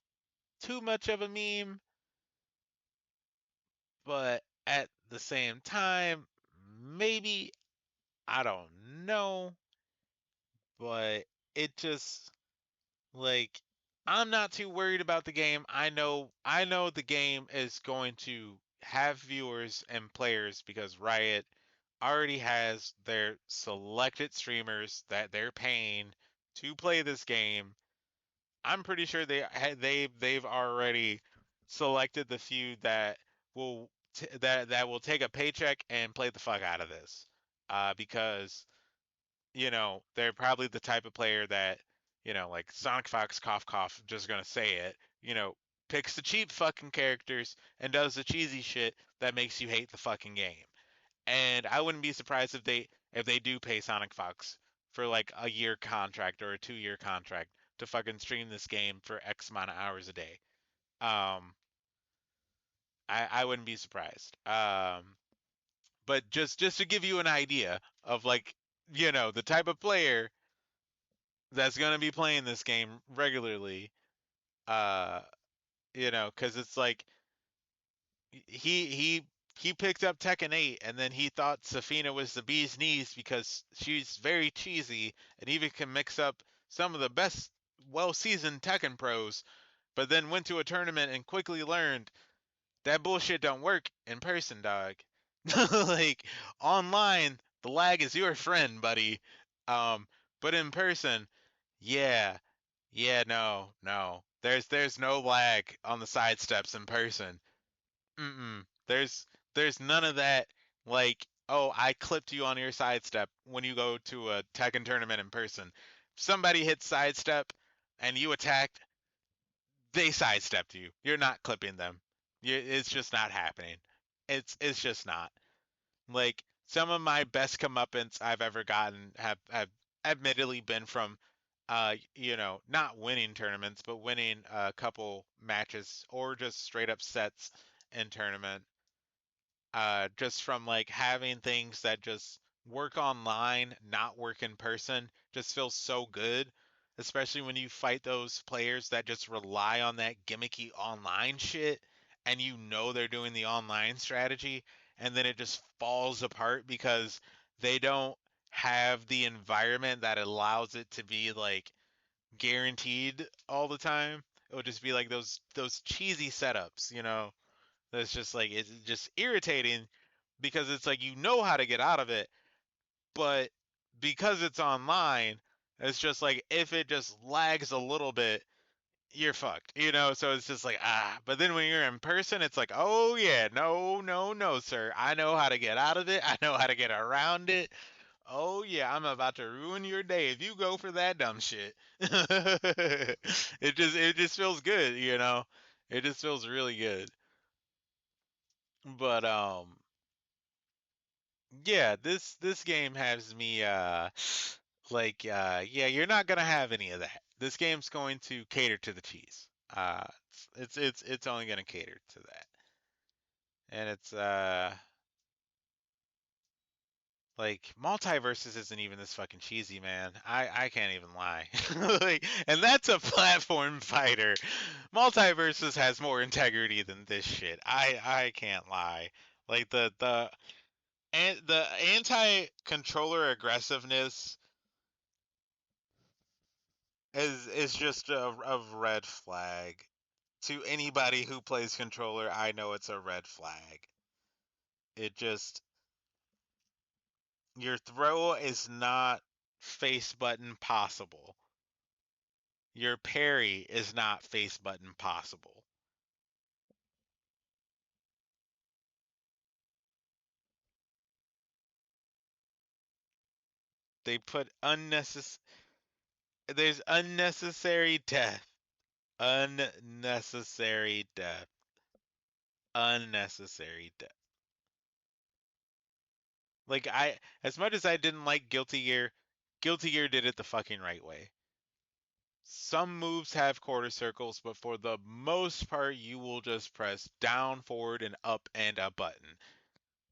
too much of a meme, but at the same time, maybe, I don't know, but it just like I'm not too worried about the game. I know the game is going to have viewers and players because Riot already has their selected streamers that they're paying to play this game. I'm pretty sure they've already selected the few that that will take a paycheck and play the fuck out of this, because they're probably the type of player that like Sonic Fox cough cough, just gonna say it, picks the cheap fucking characters and does the cheesy shit that makes you hate the fucking game. And I wouldn't be surprised if they do pay Sonic Fox for like a year contract or a 2-year contract to fucking stream this game for X amount of hours a day. Um, I wouldn't be surprised. But just to give you an idea of like the type of player that's gonna be playing this game regularly, uh, because it's like he picked up Tekken 8 and then he thought Safina was the bee's knees because she's very cheesy and even can mix up some of the best well-seasoned Tekken pros, but then went to a tournament and quickly learned that bullshit don't work in person, dog. Like online, the lag is your friend, buddy. Um, but in person, yeah, yeah, no, no. There's no lag on the side steps in person. Mm-mm. There's none of that. Like, oh, I clipped you on your sidestep when you go to a Tekken tournament in person. If somebody hits sidestep and you attacked, they sidestepped you. You're not clipping them. It's just not happening. It's just not. Like some of my best comeuppance I've ever gotten have admittedly been from not winning tournaments, but winning a couple matches or just straight up sets in tournament, just from like having things that just work online, not work in person, just feels so good. Especially when you fight those players that just rely on that gimmicky online shit and they're doing the online strategy and then it just falls apart because they don't have the environment that allows it to be like guaranteed all the time. It would just be like those cheesy setups. That's just like it's just irritating because it's like how to get out of it, but because it's online, it's just like if it just lags a little bit, you're fucked. So it's just like but then when you're in person, it's like, oh yeah, no, no, no, sir, I know how to get out of it. I know how to get around it. Oh yeah, I'm about to ruin your day if you go for that dumb shit. It just feels good. It just feels really good. But yeah, this game has me yeah, you're not gonna have any of that. This game's going to cater to the cheese. It's only gonna cater to that. And it's like Multiverses isn't even this fucking cheesy, man. I can't even lie. Like, and that's a platform fighter. Multiverses has more integrity than this shit. I can't lie. Like the anti-controller aggressiveness is just a red flag. To anybody who plays controller, I know it's a red flag. It just, your throw is not face button possible. Your parry is not face button possible. They put there's unnecessary death. Unnecessary death. Unnecessary death. Like, as much as I didn't like Guilty Gear did it the fucking right way. Some moves have quarter circles, but for the most part, you will just press down, forward, and up and a button.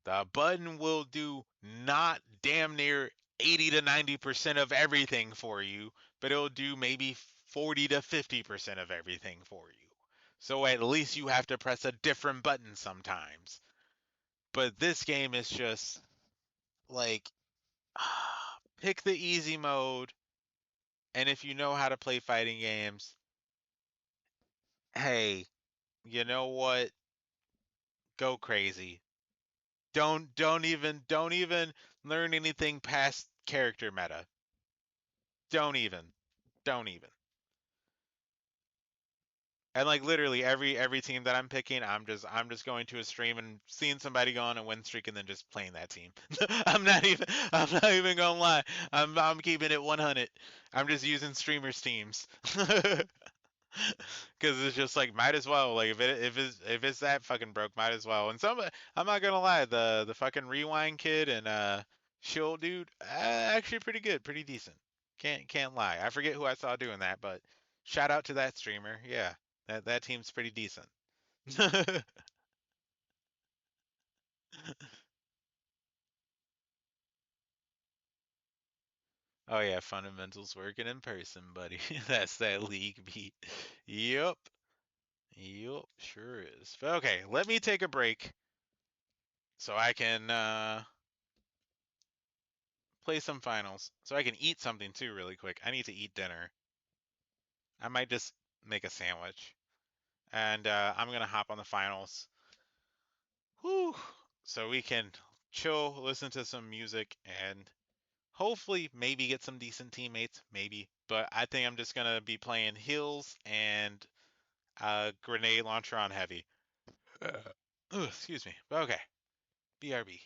The button will do not damn near 80 to 90% of everything for you, but it'll do maybe 40 to 50% of everything for you. So at least you have to press a different button sometimes. But this game is just like, pick the easy mode, and if you know how to play fighting games, hey, you know what? Go crazy. Don't even learn anything past character meta. Don't even. Don't even. And like literally every team that I'm picking, I'm just going to a stream and seeing somebody go on a win streak and then just playing that team. I'm not even gonna lie. I'm keeping it 100. I'm just using streamers teams. Cause it's just like might as well. Like if it's that fucking broke, might as well. And I'm not gonna lie, the fucking rewind kid and shield dude, actually pretty good, pretty decent. Can't lie. I forget who I saw doing that, but shout out to that streamer. Yeah, that team's pretty decent. Oh yeah, fundamentals working in person, buddy. That's that league beat. Yup. Yup, sure is. But okay, let me take a break so I can play some finals. So I can eat something too really quick. I need to eat dinner. I might just make a sandwich. And I'm gonna hop on the finals. Whew. So we can chill, listen to some music, and hopefully maybe get some decent teammates. Maybe. But I think I'm just gonna be playing heals and grenade launcher on heavy. Excuse me. But okay. BRB.